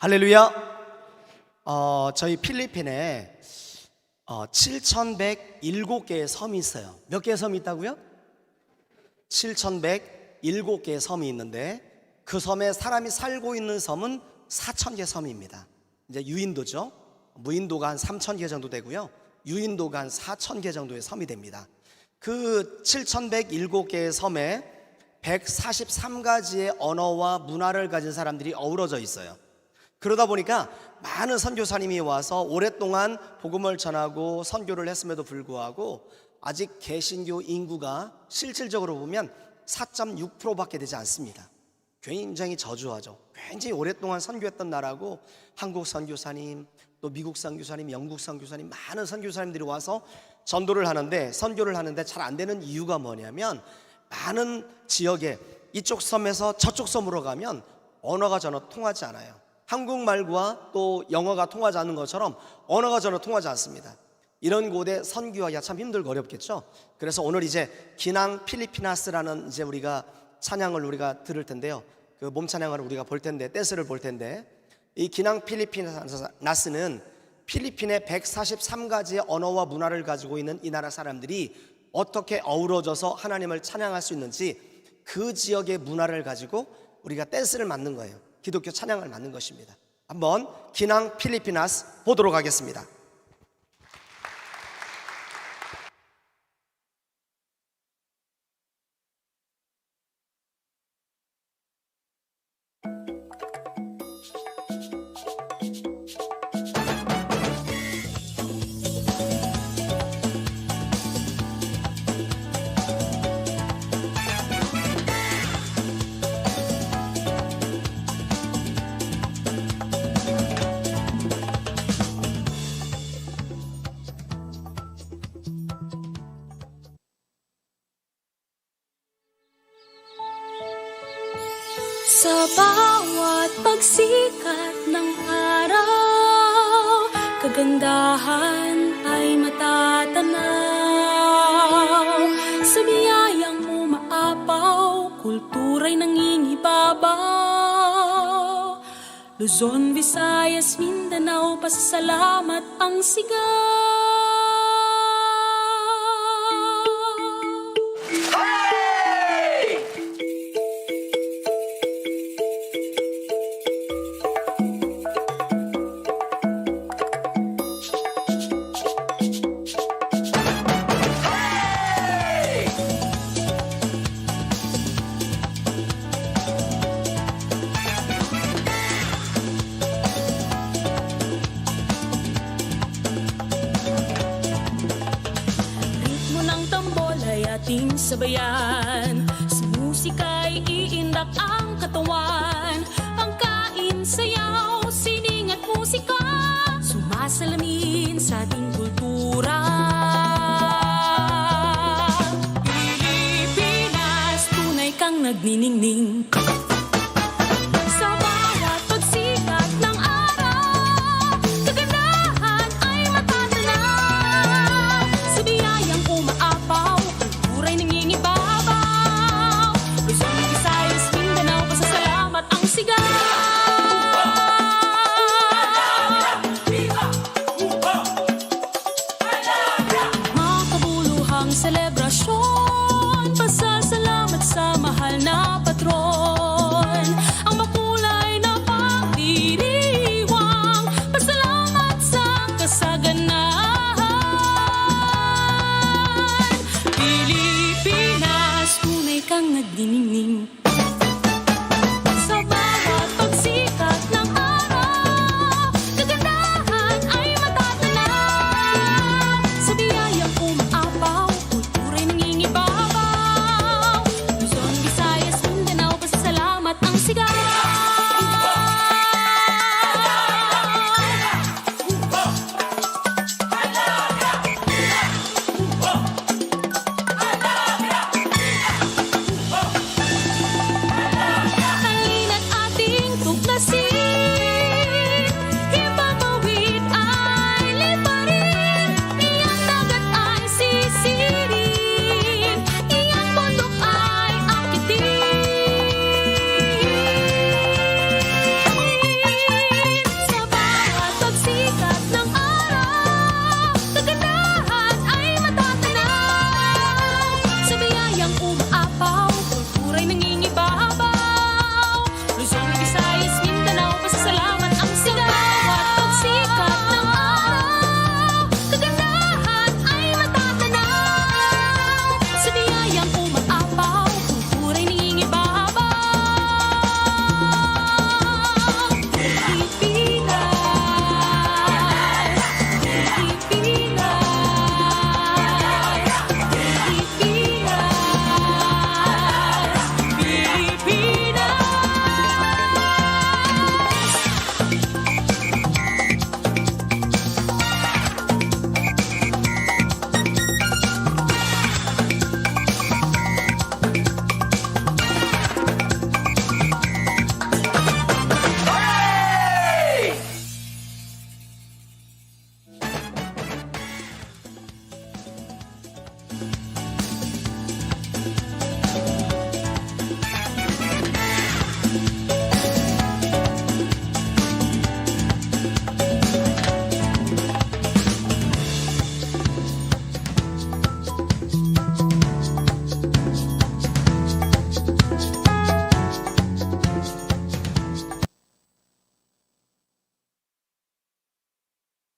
할렐루야. 저희 필리핀에 7,107개의 섬이 있어요. 몇 개의 섬이 있다고요? 7,107개의 섬이 있는데 그 섬에 사람이 살고 있는 섬은 4,000개 섬입니다. 이제 유인도죠. 무인도가 한 3,000개 정도 되고요. 유인도가 한 4,000개 정도의 섬이 됩니다. 그 7,107개의 섬에 143가지의 언어와 문화를 가진 사람들이 어우러져 있어요. 그러다 보니까 많은 선교사님이 와서 오랫동안 복음을 전하고 선교를 했음에도 불구하고 아직 개신교 인구가 실질적으로 보면 4.6%밖에 되지 않습니다. 굉장히 저조하죠. 굉장히 오랫동안 선교했던 나라고 한국 선교사님, 또 미국 선교사님, 영국 선교사님, 많은 선교사님들이 와서 전도를 하는데, 선교를 하는데 잘 안 되는 이유가 뭐냐면 많은 지역에 이쪽 섬에서 저쪽 섬으로 가면 언어가 전혀 통하지 않아요. 한국말과 또 영어가 통하지 않는 것처럼 언어가 전혀 통하지 않습니다. 이런 곳에 선교하기가 참 힘들고 어렵겠죠. 그래서 오늘 이제 기낭 필리피나스라는 이제 우리가 찬양을 우리가 들을 텐데요. 그 몸 찬양을 우리가 볼 텐데, 댄스를 볼 텐데, 이 기낭 필리피나스는 필리핀의 143가지의 언어와 문화를 가지고 있는 이 나라 사람들이 어떻게 어우러져서 하나님을 찬양할 수 있는지 그 지역의 문화를 가지고 우리가 댄스를 만든 거예요. 기독교 찬양을 만든 것입니다. 한번 기낭 필리피나스 보도록 하겠습니다. Sa bawat pagsikat ng araw, kagandahan ay matatanaw. Sa biyayang umaapaw, kultura'y nangingibabaw. Luzon, Visayas, Mindanao, pasasalamat ang sigaw. Ating sabayan, sa musika'y iindak ang katawan. Pangkain, sayaw, sining at musika, sumasalamin sa ating kultura. Pilipinas, tunay kang nagniningning. Sa bawat pagsikat ng araw, kagandahan ay matatanaw. Sa biyayang umaapaw, kultura'y nangingibabaw. Luzon, Visayas, Mindanao, pasasalamat ang sigaw. Makabuluhang selebrasyon, pasasalamat sa mahal na patron. Ang makulay na pagdiriwang, pasalamat sa kasaganahan. Pilipinas, tunay kang nagniningning. Sa bawat pagsikat ng araw, kagandahan ay matatanaw. Sa biyayang umaapaw, kultura'y nangingibabaw. Luzon, Visayas, Mindanao, pasasalamat ang sigaw. Halina't ating tuklasin, himpapawid ay liparin, iyang dagat ay sisirin, iyang bundok ay akitin.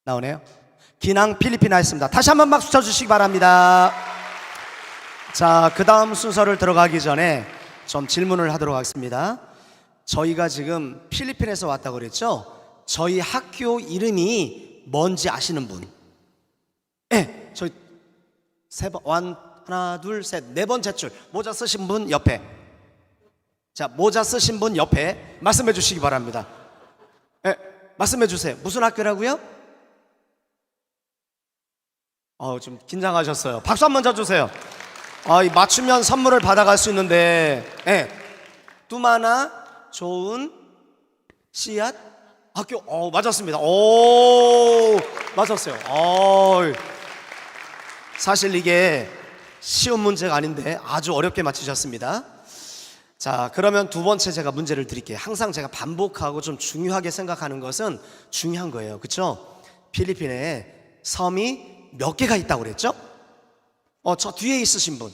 나오네요. 기낭 필리핀 하였습니다. 다시 한번 박수 쳐주시기 바랍니다. 자, 그 다음 순서를 들어가기 전에 좀 질문을 하도록 하겠습니다. 저희가 지금 필리핀에서 왔다고 그랬죠? 저희 학교 이름이 뭔지 아시는 분? 네, 저희 하나, 둘, 셋, 네 번째 줄. 모자 쓰신 분 옆에. 자, 모자 쓰신 분 옆에 말씀해 주시기 바랍니다. 네, 말씀해 주세요. 무슨 학교라고요? 좀 긴장하셨어요. 박수 한번 쳐주세요. 맞추면 선물을 받아갈 수 있는데, 뚜마나 좋은 씨앗 학교. 맞았습니다. 오, 맞았어요. 사실 이게 쉬운 문제가 아닌데 아주 어렵게 맞추셨습니다. 자, 그러면 두 번째 제가 문제를 드릴게요. 항상 제가 반복하고 좀 중요하게 생각하는 것은 중요한 거예요. 그렇죠? 필리핀에 섬이 몇 개가 있다고 그랬죠? 저 뒤에 있으신 분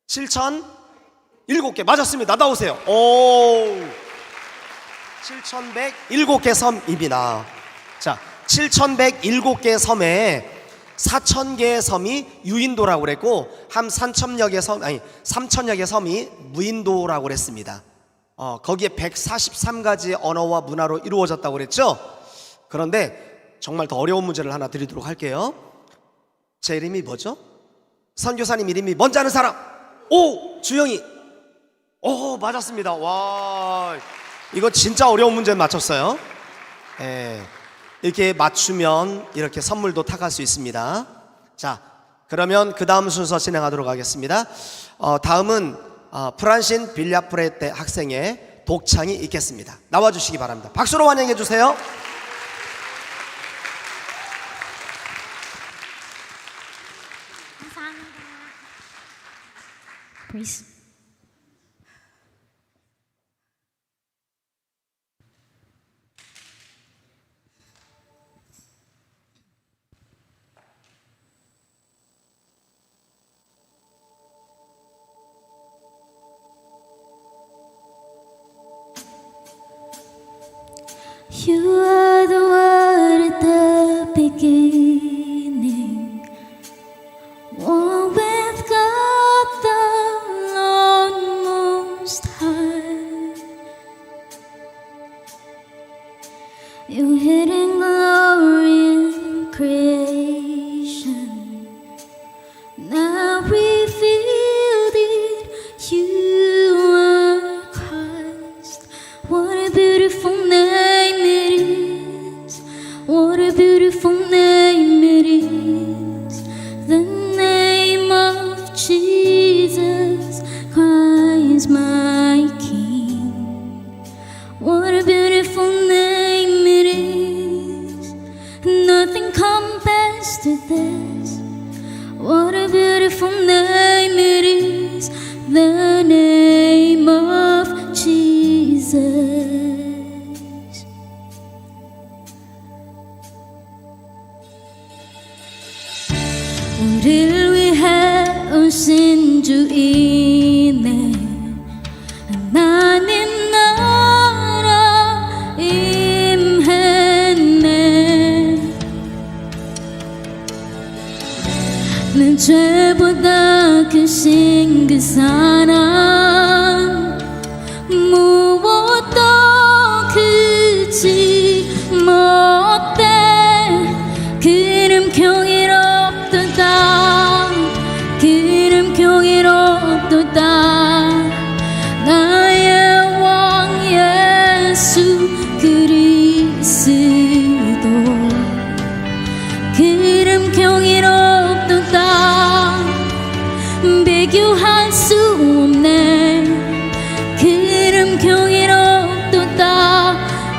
7,007개 맞았습니다. 나오세요. 7,107개 섬입니다. 자, 7,107개 섬에 4,000개의 섬이 유인도라고 그랬고 한 3,000여 개 섬이 무인도라고 그랬습니다. 거기에 143가지 언어와 문화로 이루어졌다고 그랬죠? 그런데 정말 더 어려운 문제를 하나 드리도록 할게요. 제 이름이 뭐죠? 선교사님 이름이 뭔지 아는 사람? 주영이. 맞았습니다. 와, 이거 진짜 어려운 문제 맞췄어요. 이렇게 맞추면 이렇게 선물도 타갈 수 있습니다. 자, 그러면 그 다음 순서 진행하도록 하겠습니다. 다음은 프란신 빌라프레테 학생의 독창이 있겠습니다. 나와주시기 바랍니다. 박수로 환영해 주세요. Praise. You are the word at the beginning, one with God the Lord Most High. Your hidden glory in creation, now revealed in you are Christ. What a beautiful name it is. What a beautiful name it is. The name of Jesus Christ my King. What a beautiful name it is. Nothing compares to this. What a beautiful name it is. The name of Jesus. 우리를 위해 오신 주이네. 하나님 나라 임했네. 내 죄보다 크신 그 사랑 무엇도 크지 못해. 그 이름 경이롭도다. 그 이름 경이롭도다. 나의 왕 예수 그리스도. 그 이름 경이롭도다. 비교할 수 없네. 그 이름 경이롭도다.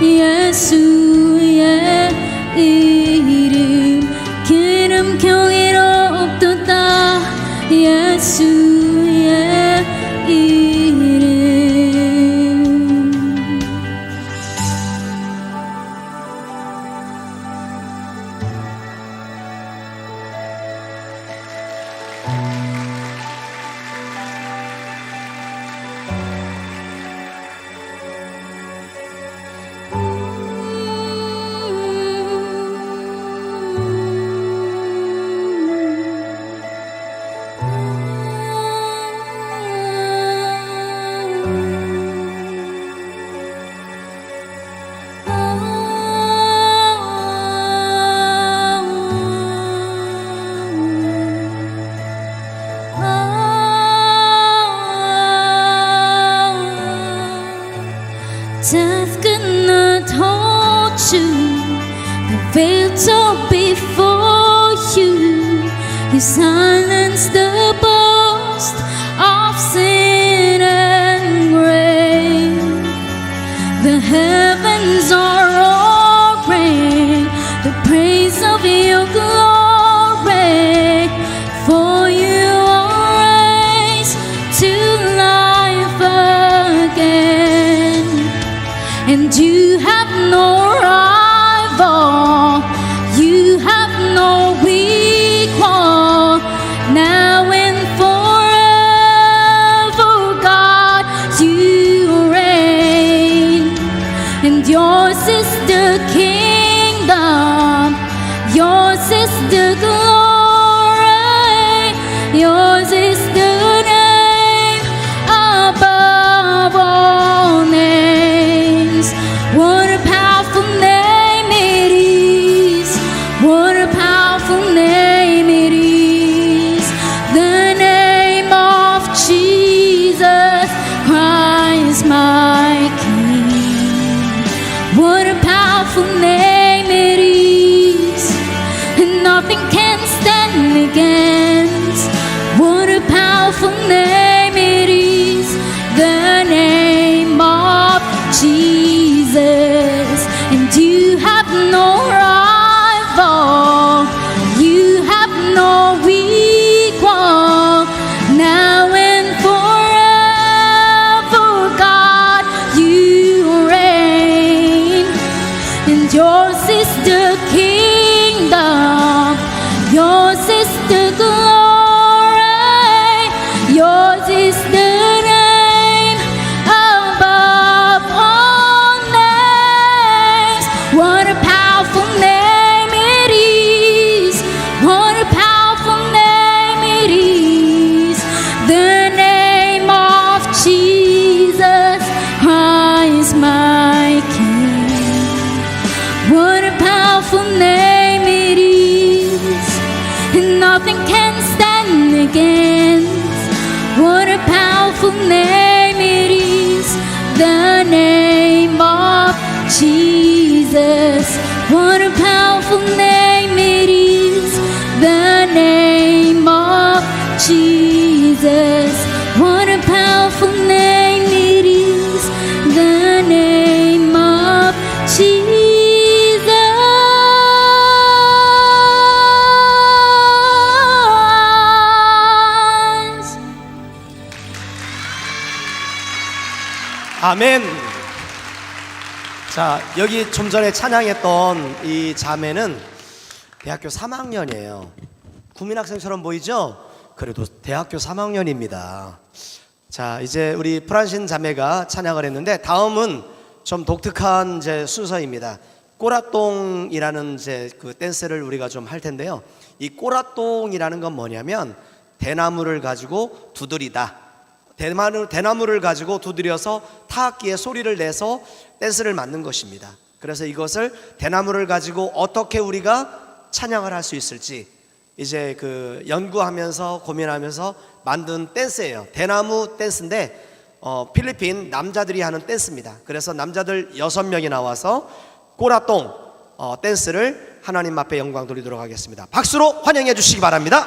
예수의 이름. 그 이름 경이롭도다. 예수의 이름. Death could not hold you. The veil tore before you. You silenced the boast of sin and grave. The heavens are roaring the praise of your glory. For you are raised to life again, and you have no rival, you have no equal. Now and forever, God, you reign, and yours is the kingdom, yours is the glory, yours is the name above all names. What a powerful name it is, what a powerful name it is, the name of Jesus Christ my King. What a powerful name it is, and nothing can stand against. What a powerful name it is, the name of Jesus. And you have no rival, you have no equal. Now and forever, God, you reign, and yours is the kingdom, yours is the glory, yours is the name above all names. What a powerful name it is, what a powerful name it is, the name of Jesus Christ my King. What a powerful name it is, and nothing can stand against. What a powerful name it is, the name of Jesus. What a powerful name it is, the name of Jesus. What a powerful name it is, the name of Jesus. 아멘. 자, 여기 좀 전에 찬양했던 이 자매는 대학교 3학년이에요. 국민학생처럼 보이죠? 그래도 대학교 3학년입니다. 자, 이제 우리 프란신 자매가 찬양을 했는데 다음은 좀 독특한 이제 순서입니다. 꼬라똥이라는 이제 그 댄스를 우리가 좀 할 텐데요. 이 꼬라똥이라는 건 뭐냐면 대나무를 가지고 두드리다. 대나무를 가지고 두드려서 타악기에 소리를 내서 댄스를 만든 것입니다. 그래서 이것을 대나무를 가지고 어떻게 우리가 찬양을 할 수 있을지 이제 그 연구하면서 고민하면서 만든 댄스예요. 대나무 댄스인데 필리핀 남자들이 하는 댄스입니다. 그래서 남자들 6명이 나와서 꼬라똥 댄스를 하나님 앞에 영광 돌리도록 하겠습니다. 박수로 환영해 주시기 바랍니다.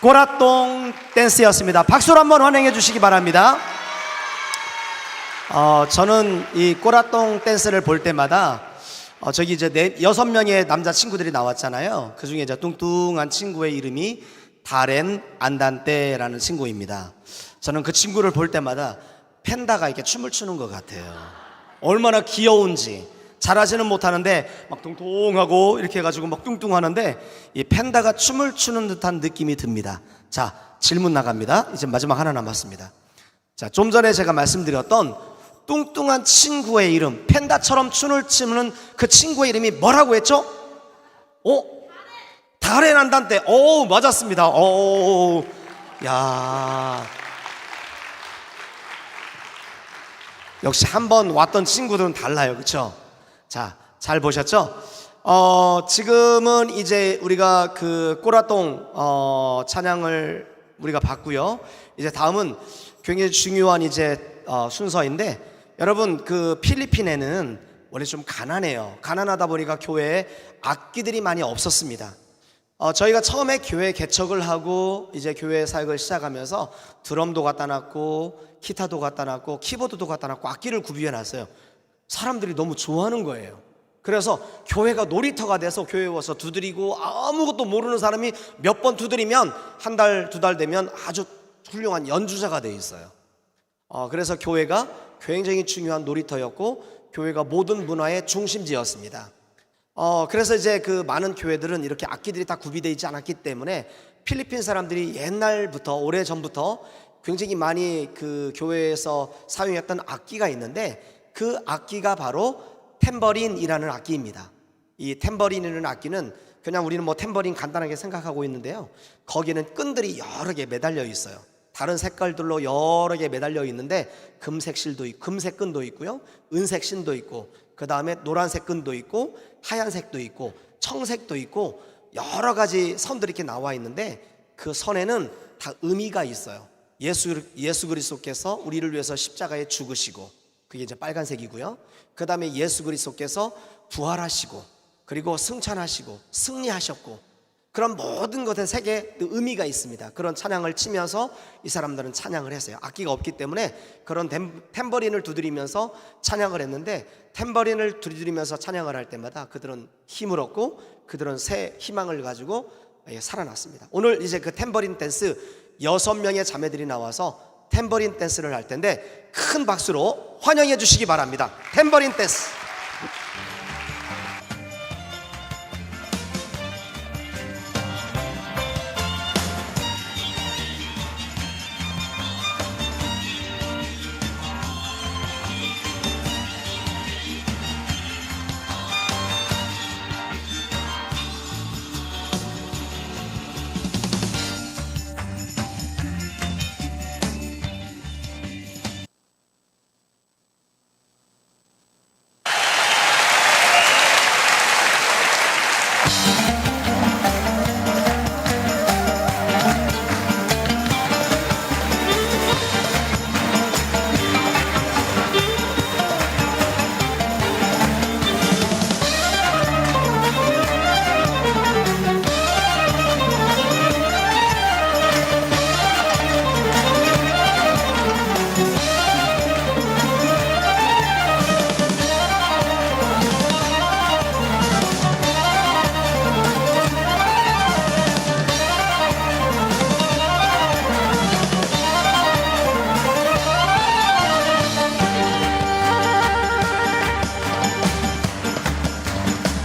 꼬라똥 댄스였습니다. 박수로 한번 환영해 주시기 바랍니다. 저는 이 꼬라똥 댄스를 볼 때마다 저기 이제 6명의 남자 친구들이 나왔잖아요. 그 중에 이제 뚱뚱한 친구의 이름이 다렌 안단떼라는 친구입니다. 저는 그 친구를 볼 때마다 팬다가 이렇게 춤을 추는 것 같아요. 얼마나 귀여운지. 잘하지는 못하는데 막 통통하고 이렇게 해가지고 막 뚱뚱하는데 이 팬다가 춤을 추는 듯한 느낌이 듭니다. 자, 질문 나갑니다. 이제 마지막 하나 남았습니다. 자, 좀 전에 제가 말씀드렸던 뚱뚱한 친구의 이름, 팬다처럼 춤을 추는 그 친구의 이름이 뭐라고 했죠? 다렌 안단떼. 오, 맞았습니다. 오, 야. 역시 한번 왔던 친구들은 달라요. 그렇죠? 자, 잘 보셨죠? 지금은 이제 우리가 그 꼬라똥 찬양을 우리가 봤고요. 이제 다음은 굉장히 중요한 이제 순서인데, 여러분 그 필리핀에는 원래 좀 가난해요. 가난하다 보니까 교회에 악기들이 많이 없었습니다. 저희가 처음에 교회 개척을 하고 이제 교회 사역을 시작하면서 드럼도 갖다 놨고 기타도 갖다 놨고 키보드도 갖다 놨고 악기를 구비해 놨어요. 사람들이 너무 좋아하는 거예요. 그래서 교회가 놀이터가 돼서 교회에 와서 두드리고, 아무것도 모르는 사람이 몇 번 두드리면 한 달, 두 달 되면 아주 훌륭한 연주자가 돼 있어요. 그래서 교회가 굉장히 중요한 놀이터였고 교회가 모든 문화의 중심지였습니다. 그래서 이제 그 많은 교회들은 이렇게 악기들이 다 구비되어 있지 않았기 때문에 필리핀 사람들이 옛날부터, 오래전부터 굉장히 많이 그 교회에서 사용했던 악기가 있는데, 그 악기가 바로 탬버린이라는 악기입니다. 이 탬버린이라는 악기는 그냥 우리는 뭐 탬버린 간단하게 생각하고 있는데요, 거기에는 끈들이 여러 개 매달려 있어요. 다른 색깔들로 여러 개 매달려 있는데 금색 끈도 있고요, 은색 신도 있고, 그 다음에 노란색 끈도 있고, 하얀색도 있고, 청색도 있고, 여러 가지 선들이 이렇게 나와 있는데 그 선에는 다 의미가 있어요. 예수 그리스도께서 우리를 위해서 십자가에 죽으시고, 그게 이제 빨간색이고요. 그 다음에 예수 그리스도께서 부활하시고, 그리고 승천하시고, 승리하셨고, 그런 모든 것에 세계 의미가 있습니다. 그런 찬양을 치면서 이 사람들은 찬양을 했어요. 악기가 없기 때문에 그런 탬버린을 두드리면서 찬양을 했는데, 탬버린을 두드리면서 찬양을 할 때마다 그들은 힘을 얻고 그들은 새 희망을 가지고 살아났습니다. 오늘 이제 그 탬버린 댄스 6명의 자매들이 나와서 탬버린 댄스를 할 텐데 큰 박수로 환영해 주시기 바랍니다. 탬버린 댄스.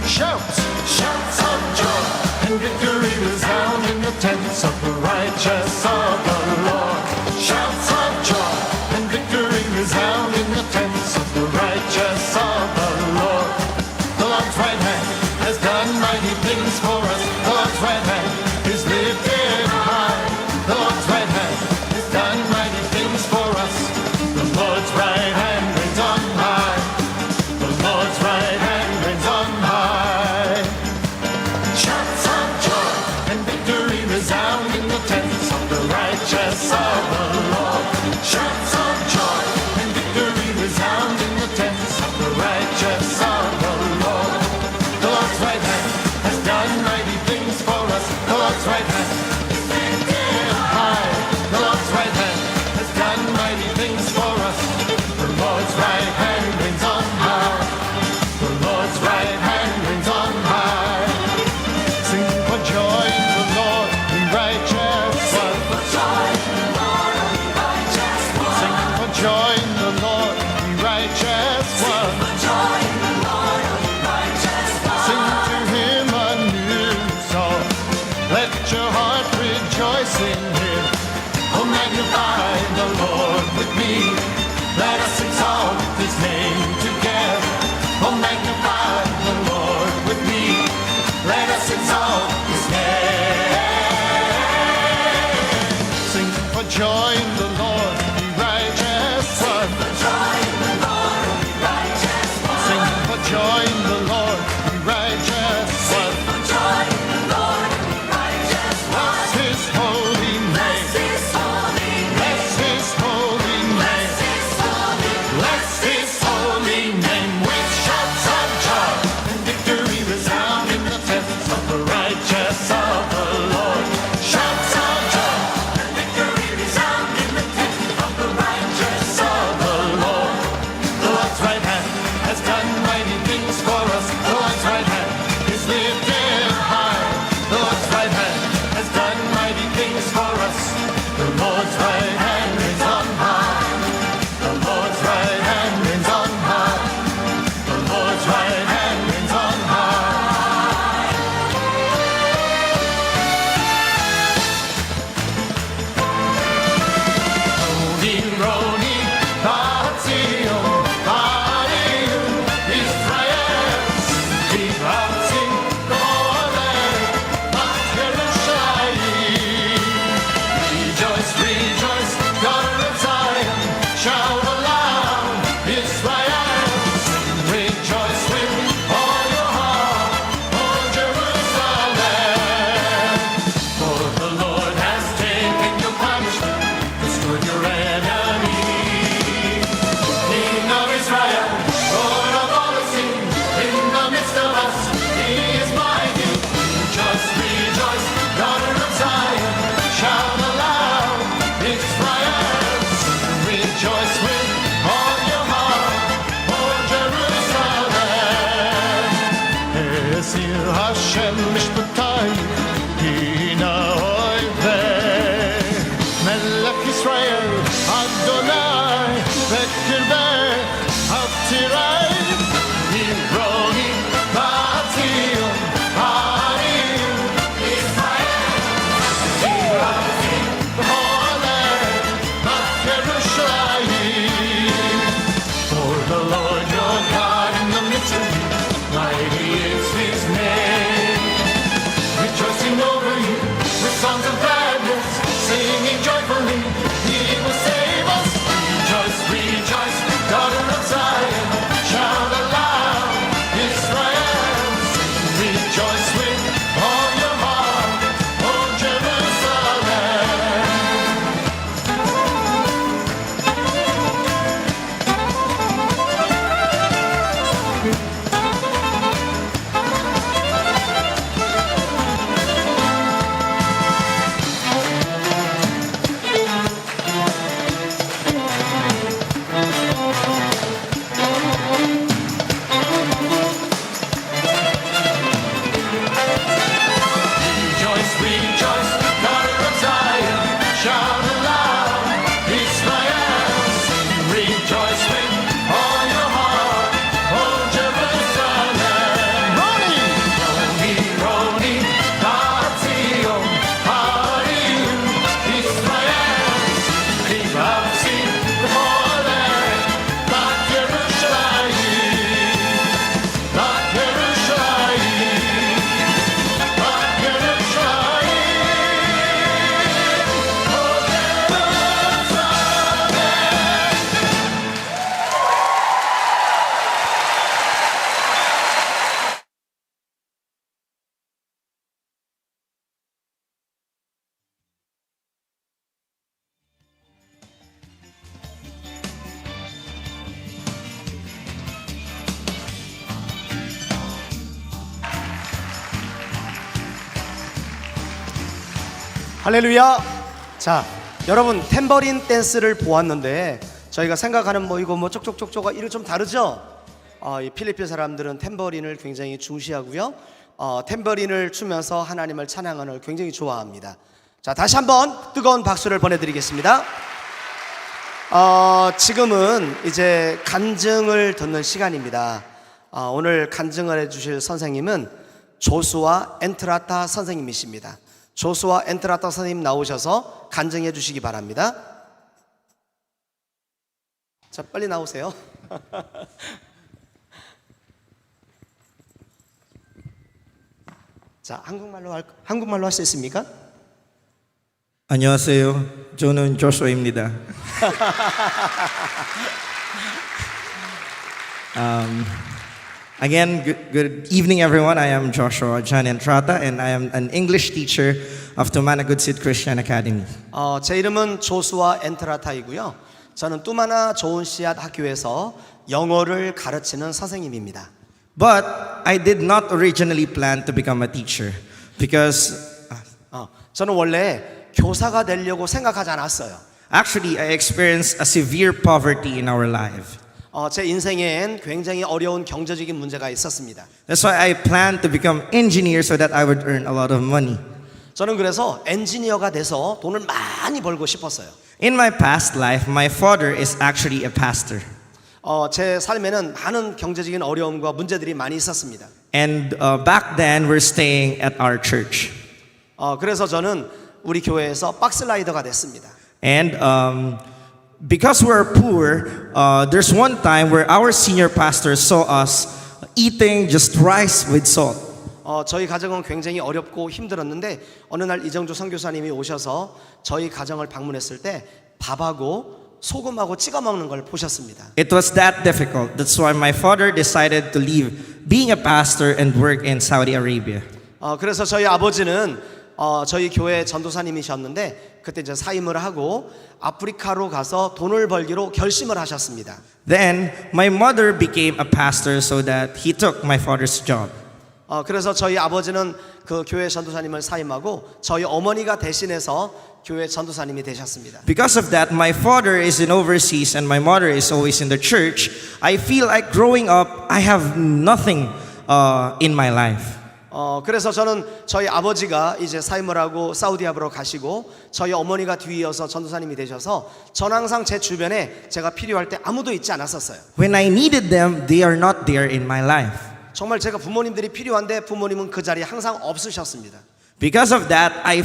Shouts of joy and victory resound in the tents of the righteous of the Lord. Shouts of joy and victory resound in the tents of the righteous of the Lord. The Lord's right hand has done mighty things for us. The Lord's right hand is lifted high. The Lord's right hand has done mighty things for us. The Lord's right hand reigns on high. The Lord's right hand reigns on high. Shouts of joy and victory resound in the tents of the righteous. joy in the Lord, be righteous. What? Bless His holy name. Bless His holy name. Bless His holy name. With shouts of joy and victory resound in the tents of the righteous of the Lord. Shouts of joy and victory resound in the tents of the righteous of the Lord. The Lord's right hand has done mighty things for us. The Lord's right hand is lifted high. The Lord's right hand has done mighty things for us. The Lord's right hand is on high. The Lord's right hand is on high. The Lord's right hand is on high. Roni, Roni, Batzion, Barim, Israel, Vivratzim, Golem, Bat Yerushalayim. Rejoice, rejoice, daughter of Zion, shout aloud, Israel. Rejoice with all your heart, O Jerusalem. For the Lord has taken your punishment, destroyed your enemies. King of Israel, Lord of all the sea, in the midst of us, He is mighty. Rejoice, rejoice, daughter of Zion, shout aloud, Israel. Rejoice with all your heart, O Jerusalem. Esir Hashem mishpatai, hina oiveh. Melech Israel, Adonai, vekirveh, haftirai. Roni, Batzion, Barim, Israel. Vivratzim, Golem, Bat Yerushalayim. For the Lord your God in the midst of you, mighty is His name. Rejoicing over you with songs of gladness, singing joyfully, He will save us. Rejoice, rejoice, daughter of Zion, shout aloud, Israel. Rejoice with all your heart, O Jerusalem. Rejoice, rejoice, daughter of Zion, shout aloud, Israel. Rejoice with all your heart, O Jerusalem. Roni, Roni, Roni, Batzion, Barim, Israel. Vivratzim, Golem, Bat Yerushalayim, Bat Yerushalayim. 할렐루야. 자, 여러분 탬버린 댄스를 보았는데 저희가 생각하는 뭐 이거 뭐 쪽쪽쪽쪽가 이거 좀 다르죠? 이 필리핀 사람들은 탬버린을 굉장히 중시하고요. 탬버린을 추면서 하나님을 찬양하는 걸 굉장히 좋아합니다. 자, 다시 한번 뜨거운 박수를 보내드리겠습니다. 지금은 이제 간증을 듣는 시간입니다. 오늘 간증을 해주실 선생님은 조수아 엔트라타 선생님이십니다. 조수아 엔트라타 선생님 나오셔서 간증해 주시기 바랍니다. 자, 빨리 나오세요. 자, 한국말로 할 수 있습니까? 안녕하세요. 저는 조슈아입니다. Again, good evening, everyone. I am Joshua Jan Entrata, and I am an English teacher of Tumana Good Seed Christian Academy. 제 이름은 조수아 엔트라타이고요. 저는 뚜마나 좋은 씨앗 학교에서 영어를 가르치는 선생님입니다. But I did not originally plan to become a teacher because 저는 원래 교사가 되려고 생각하지 않았어요. actually I experienced a severe poverty in our life. 제 인생엔 굉장히 어려운 경제적인 문제가 있었습니다. That's why I planned to become engineer so that I would earn a lot of money. 저는 그래서 엔지니어가 돼서 돈을 많이 벌고 싶었어요. In my past life, my father is actually a pastor. 제 삶에는 많은 경제적인 어려움과 문제들이 많이 있었습니다. And back then, we're staying at our church. 그래서 저는 우리 교회에서 박스라이더가 됐습니다. And because we're poor, there's one time where our senior pastor saw us eating just rice with salt. 저희 가정은 굉장히 어렵고 힘들었는데 어느 날 이정주 선교사님이 오셔서 저희 가정을 방문했을 때 밥하고 소금하고 찍어 먹는 걸 보셨습니다. It was that difficult. That's why my father decided to leave being a pastor and work in Saudi Arabia. 그래서 저희 아버지는 저희 교회 전도사님이셨는데 그때 이제 사임을 하고 아프리카로 가서 돈을 벌기로 결심을 하셨습니다. Then my mother became a pastor so that he took my father's job. 그래서 저희 아버지는 그 교회 전도사님을 사임하고 저희 어머니가 대신해서 교회 전도사님이 되셨습니다. Because of that, my father is in overseas and my mother is always in the church. I feel like growing up, I have nothing in my life. 그래서 저는 저희 아버지가 이제 사임을 하고 사우디아라비아로 가시고 저희 어머니가 뒤이어서 전도사님이 되셔서 전 항상 제 주변에 제가 필요할 때 아무도 있지 않았었어요. When I needed them, they are not there in my life. 정말 제가 부모님들이 필요한데 부모님은 그 자리에 항상 없으셨습니다. Because of that, I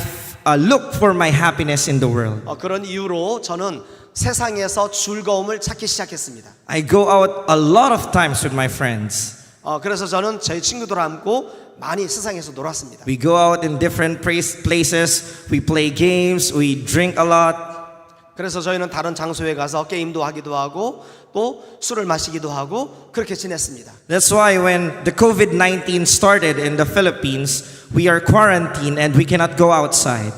look for my happiness in the world. 그런 이유로 저는 세상에서 즐거움을 찾기 시작했습니다. I go out a lot of times with my friends. 그래서 저는 저희 친구들과 함께 많이 세상에서 놀았습니다. We go out in different places, we play games, we drink a lot. 그래서 저희는 다른 장소에 가서 게임도 하기도 하고 또 술을 마시기도 하고 그렇게 지냈습니다. That's why when the COVID-19 started in the Philippines, we are quarantined and we cannot go outside.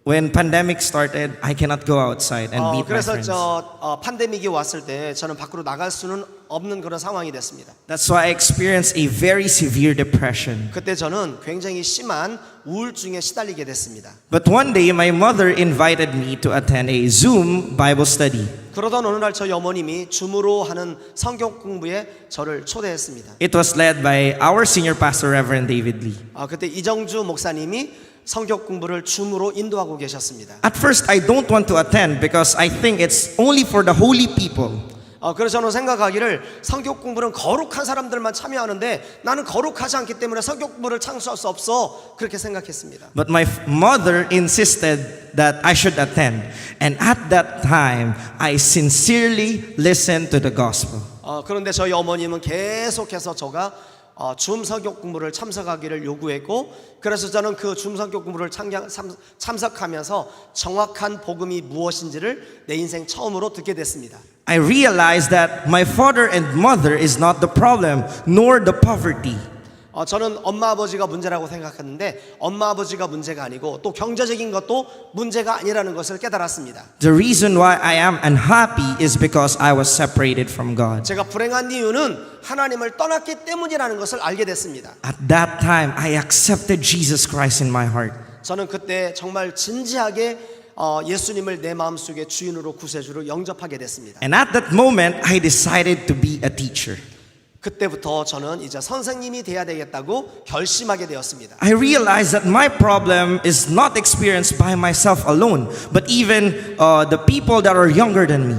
When pandemic started, I cannot go outside and meet my 그래서 friends. 팬데믹이 왔을 때 저는 밖으로 나갈 수는 없는 그런 상황이 됐습니다. That's why I experienced a very severe depression. 그때 저는 굉장히 심한 우울증에 시달리게 됐습니다. But one day, my mother invited me to attend a Zoom Bible study. 그러던 어느 날 저희 어머님이 줌으로 하는 성경 공부에 저를 초대했습니다. It was led by our senior pastor, Reverend David Lee. 그때 이정주 목사님이 성경 공부를 줌으로 인도하고 계셨습니다. At first, I don't want to attend because I think it's only for the holy people. 그래서 저는 생각하기를 성경 공부는 거룩한 사람들만 참여하는데 나는 거룩하지 않기 때문에 성경 공부를 참석할 수 없어 그렇게 생각했습니다. But my mother insisted that I should attend. And at that time, I sincerely listened to the gospel. 그런데 저희 어머님은 계속해서 저가 줌 성경 공부를 참석하기를 요구했고 그래서 저는 그 줌 성경 공부를 참석하면서 정확한 복음이 무엇인지를 내 인생 처음으로 듣게 됐습니다. I realized that my father and mother is not the problem, nor the poverty. 저는 엄마 아버지가 문제라고 생각했는데 엄마 아버지가 문제가 아니고 또 경제적인 것도 문제가 아니라는 것을 깨달았습니다. The reason why I am unhappy is because I was separated from God. 제가 불행한 이유는 하나님을 떠났기 때문이라는 것을 알게 됐습니다. At that time, I accepted Jesus Christ in my heart. 저는 그때 정말 진지하게 예수님을 내 마음속에 주인으로 구세주로 영접하게 됐습니다. And at that moment, I decided to be a teacher. 그때부터 저는 이제 선생님이 돼야 되겠다고 결심하게 되었습니다. I realized that my problem is not experienced by myself alone, but even the people that are younger than me.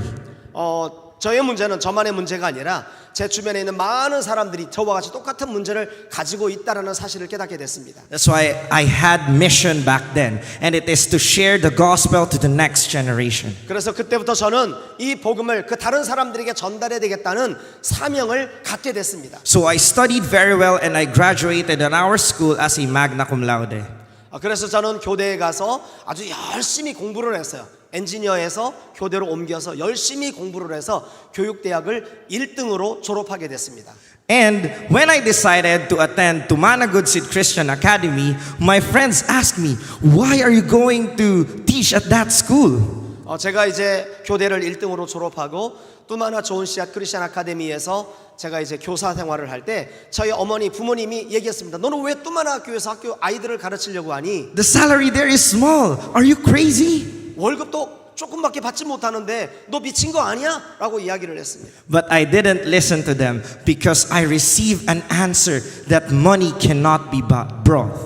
저의 문제는 저만의 문제가 아니라 제 주변에 있는 많은 사람들이 저와 같이 똑같은 문제를 가지고 있다는 사실을 깨닫게 됐습니다. That's why I had mission back then, and it is to share the gospel to the next generation. 그래서 그때부터 저는 이 복음을 그 다른 사람들에게 전달해야 되겠다는 사명을 갖게 됐습니다. So I studied very well and I graduated at our school as a magna cum laude. 그래서 저는 교대에 가서 아주 열심히 공부를 했어요. 엔지니어에서 교대로 옮겨서 열심히 공부를 해서 교육대학을 1등으로 졸업하게 됐습니다. And when I decided to attend Tumanagudsid Christian Academy, my friends asked me, why are you going to teach at that school? 제가 이제 교대를 1등으로 졸업하고 뚜마나 좋은 씨앗 크리스천 아카데미에서 제가 이제 교사 생활을 할 때 저희 어머니 부모님이 얘기했습니다. 너는 왜 뚜마나 학교에서 학교 아이들을 가르치려고 하니? The salary there is small. Are you crazy? 월급도 조금밖에 받지 못하는데 너 미친 거 아니야? 라고 이야기를 했습니다. But I didn't listen to them because I received an answer that money cannot be brought.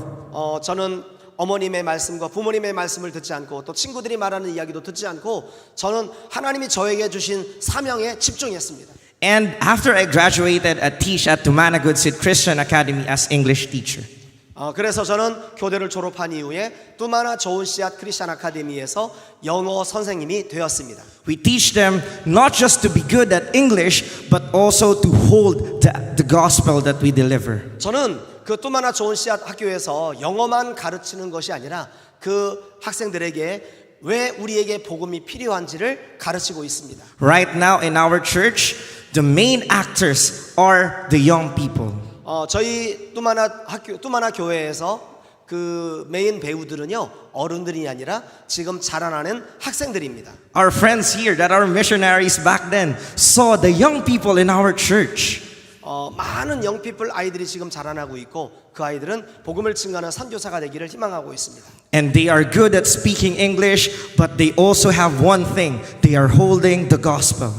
저는 어머님의 말씀과 부모님의 말씀을 듣지 않고 또 친구들이 말하는 이야기도 듣지 않고 저는 하나님이 저에게 주신 사명에 집중했습니다. And after I graduated, I teach at Tumanagudsid Christian Academy as English teacher. 그래서 저는 교대를 졸업한 이후에 뚜마나 좋은 씨앗 크리스천 아카데미에서 영어 선생님이 되었습니다. We teach them not just to be good at English, but also to hold the gospel that we deliver. 저는 그 뚜마나 좋은 씨앗 학교에서 영어만 가르치는 것이 아니라 그 학생들에게 왜 우리에게 복음이 필요한지를 가르치고 있습니다. Right now in our church, the main actors are the young people. 저희 뚜마나 교회에서 그 메인 배우들은요 어른들이 아니라 지금 자라나는 학생들입니다. Our friends here that are missionaries back then saw the young people in our church. 많은 영피플 아이들이 지금 자라나고 있고 그 아이들은 복음을 증거하는 선교사가 되기를 희망하고 있습니다. And they are good at speaking English, but they also have one thing. They are holding the gospel.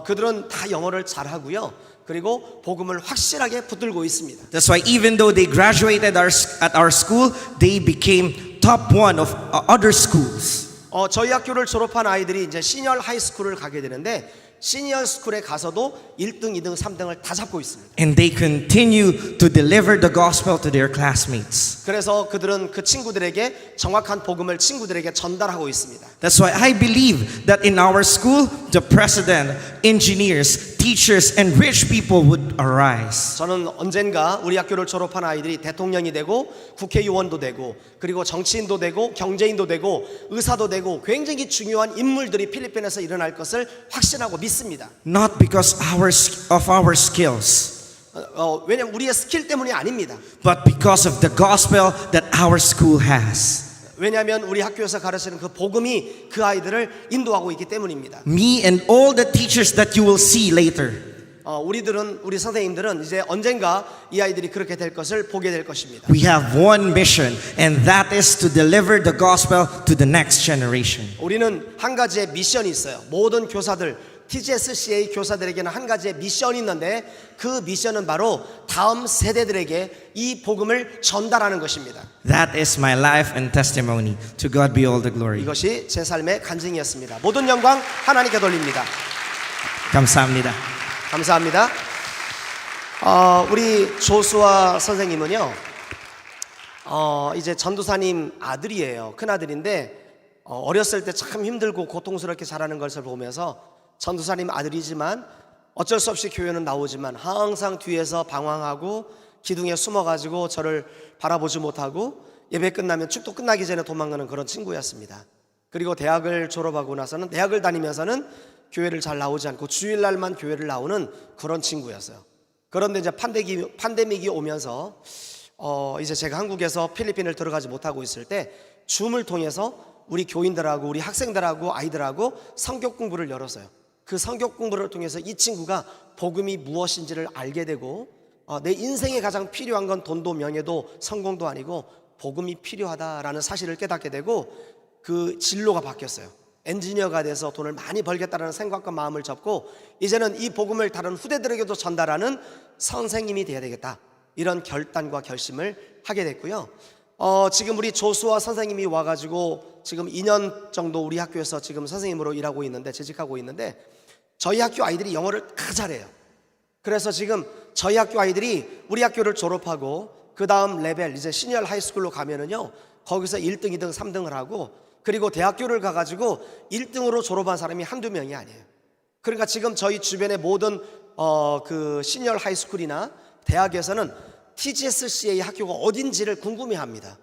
그들은 다 영어를 잘하고요. 그리고 복음을 확실하게 붙들고 있습니다. That's why even though they graduated at our school, they became top one of other schools. 저희 학교를 졸업한 아이들이 이제 시니어 하이스쿨을 가게 되는데 시니어 스쿨에 가서도 1등, 2등, 3등을 다 잡고 있습니다. And they continue to deliver the gospel to their classmates. 그래서 그들은 그 친구들에게 정확한 복음을 친구들에게 전달하고 있습니다. That's why I believe that in our school, the president, engineers, teachers, and rich people would arise. 저는 언젠가 우리 학교를 졸업한 아이들이 대통령이 되고 국회의원도 되고 그리고 정치인도 되고 경제인도 되고 의사도 되고 굉장히 중요한 인물들이 필리핀에서 일어날 것을 확신하고 믿습니다. Not because of our skills, 왜냐하면 우리의 스킬 때문이 아닙니다. but because of the gospel that our school has. 왜냐하면 우리 학교에서 가르치는 그 복음이 그 아이들을 인도하고 있기 때문입니다. Me and all the teachers that you will see later. 우리 선생님들은 이제 언젠가 이 아이들이 그렇게 될 것을 보게 될 것입니다. We have one mission, and that is to deliver the gospel to the next generation. 우리는 한 가지의 미션이 있어요. 모든 교사들, TGSCA 교사들에게는 한 가지의 미션이 있는데 그 미션은 바로 다음 세대들에게 이 복음을 전달하는 것입니다. That is my life and testimony. To God be all the glory. 이것이 제 삶의 간증이었습니다. 모든 영광 하나님께 돌립니다. 감사합니다. 감사합니다. 우리 조수아 선생님은요, 이제 전도사님 아들이에요. 큰 아들인데 어렸을 때 참 힘들고 고통스럽게 자라는 것을 보면서 전도사님 아들이지만 어쩔 수 없이 교회는 나오지만 항상 뒤에서 방황하고 기둥에 숨어가지고 저를 바라보지 못하고 예배 끝나면 축도 끝나기 전에 도망가는 그런 친구였습니다. 그리고 대학을 졸업하고 나서는 대학을 다니면서는 교회를 잘 나오지 않고 주일날만 교회를 나오는 그런 친구였어요. 그런데 이제 팬데믹이 오면서 이제 제가 한국에서 필리핀을 들어가지 못하고 있을 때 줌을 통해서 우리 교인들하고 우리 학생들하고 아이들하고 성경 공부를 열었어요. 그 성경 공부를 통해서 이 친구가 복음이 무엇인지를 알게 되고 내 인생에 가장 필요한 건 돈도 명예도 성공도 아니고 복음이 필요하다라는 사실을 깨닫게 되고 그 진로가 바뀌었어요. 엔지니어가 돼서 돈을 많이 벌겠다라는 생각과 마음을 접고 이제는 이 복음을 다른 후대들에게도 전달하는 선생님이 되어야 되겠다, 이런 결단과 결심을 하게 됐고요. 지금 우리 조수아 선생님이 와가지고 지금 2년 정도 우리 학교에서 지금 선생님으로 일하고 있는데, 재직하고 있는데 저희 학교 아이들이 영어를 다 잘해요. 그래서 지금 저희 학교 아이들이 우리 학교를 졸업하고 그 다음 레벨 이제 시니어 하이스쿨로 가면은요 거기서 1등, 2등, 3등을 하고 그리고 대학교를 가가지고 1등으로 졸업한 사람이 한두 명이 아니에요. 그러니까 지금 저희 주변의 모든 그 시니어 하이스쿨이나 대학에서는 TGSCA 학교가 어딘지를 궁금해합니다.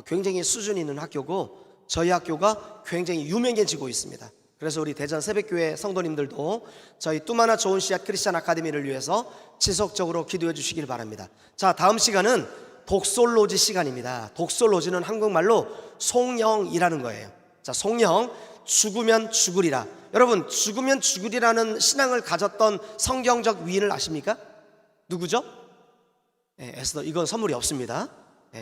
굉장히 수준 있는 학교고 저희 학교가 굉장히 유명해지고 있습니다. 그래서 우리 대전 새벽교회 성도님들도 저희 뚜마나 좋은 씨앗 크리스찬 아카데미를 위해서 지속적으로 기도해 주시길 바랍니다. 자, 다음 시간은 독솔로지 시간입니다. 독솔로지는 한국말로 송영이라는 거예요. 자, 송영, 죽으면 죽으리라. 여러분, 죽으면 죽으리라는 신앙을 가졌던 성경적 위인을 아십니까? 누구죠? 에스더. 이건 선물이 없습니다.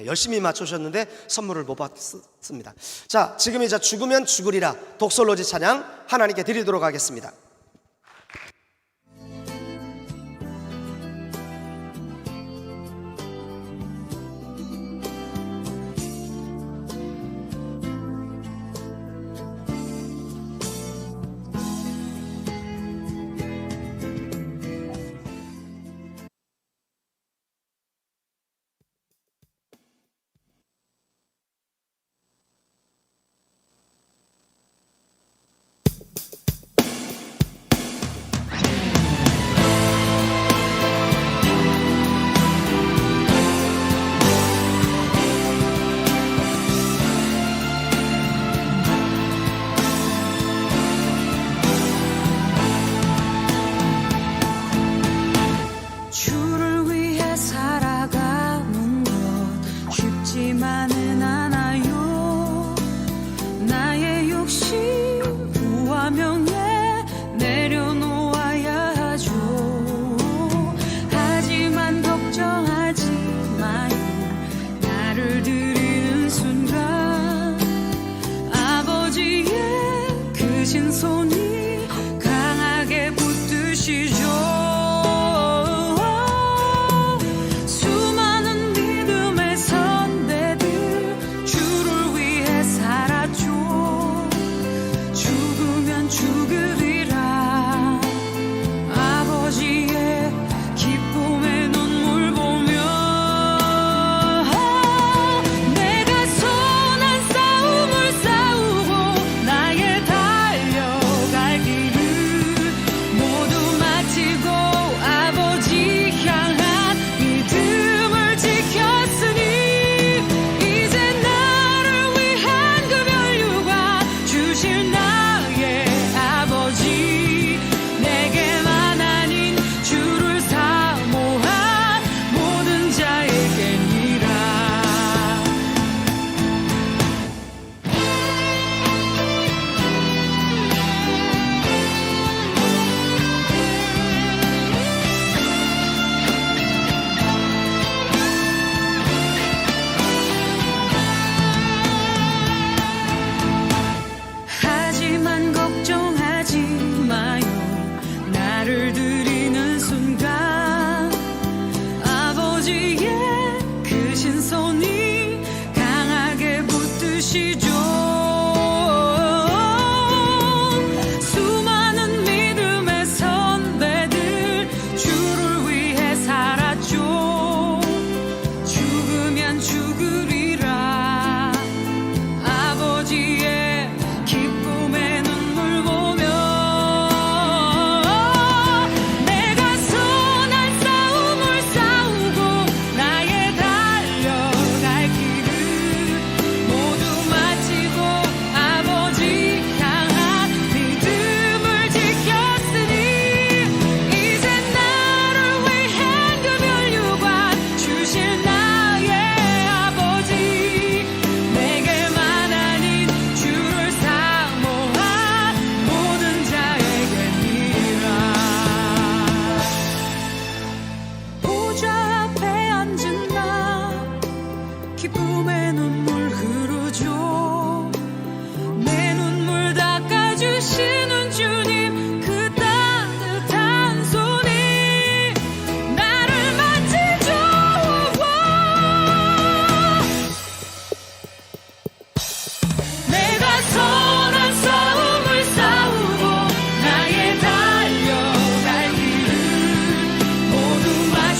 열심히 맞추셨는데 선물을 못 받습니다. 자, 지금 이제 죽으면 죽으리라 독솔로지 찬양 하나님께 드리도록 하겠습니다. 주를 위해 살아가는 것 쉽지만은 않아요. 나의 욕심 부와 명예 내려놓아야 하죠. 하지만 걱정하지 마요. 나를 드리는 순간 아버지의 크신 손이 강하게 붙드시죠.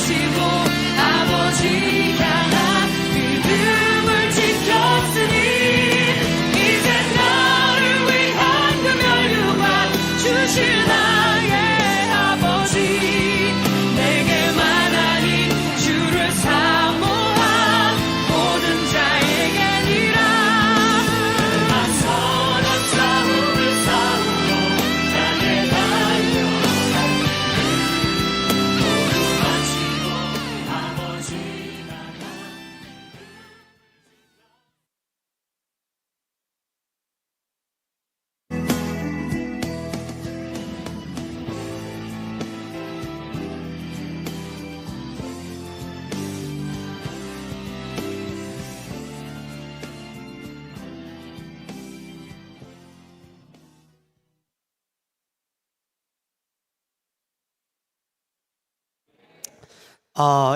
지키시고 아버지 향한 믿음을 지켜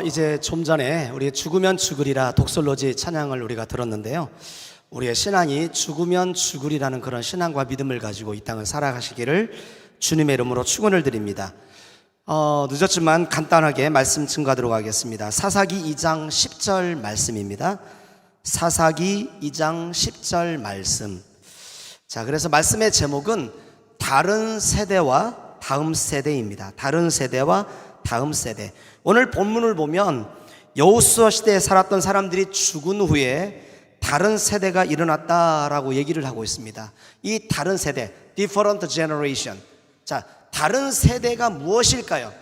이제 좀 전에 우리 죽으면 죽으리라 독설로지 찬양을 우리가 들었는데요. 우리의 신앙이 죽으면 죽으리라는 그런 신앙과 믿음을 가지고 이 땅을 살아가시기를 주님의 이름으로 축원을 드립니다. 늦었지만 간단하게 말씀 증가하도록 하겠습니다. 사사기 2장 10절 말씀입니다. 사사기 2장 10절 말씀. 자, 그래서 말씀의 제목은 다른 세대와 다음 세대입니다. 다른 세대와 다음 세대. 오늘 본문을 보면 여호수아 시대에 살았던 사람들이 죽은 후에 다른 세대가 일어났다라고 얘기를 하고 있습니다. 이 다른 세대, different generation. 자, 다른 세대가 무엇일까요?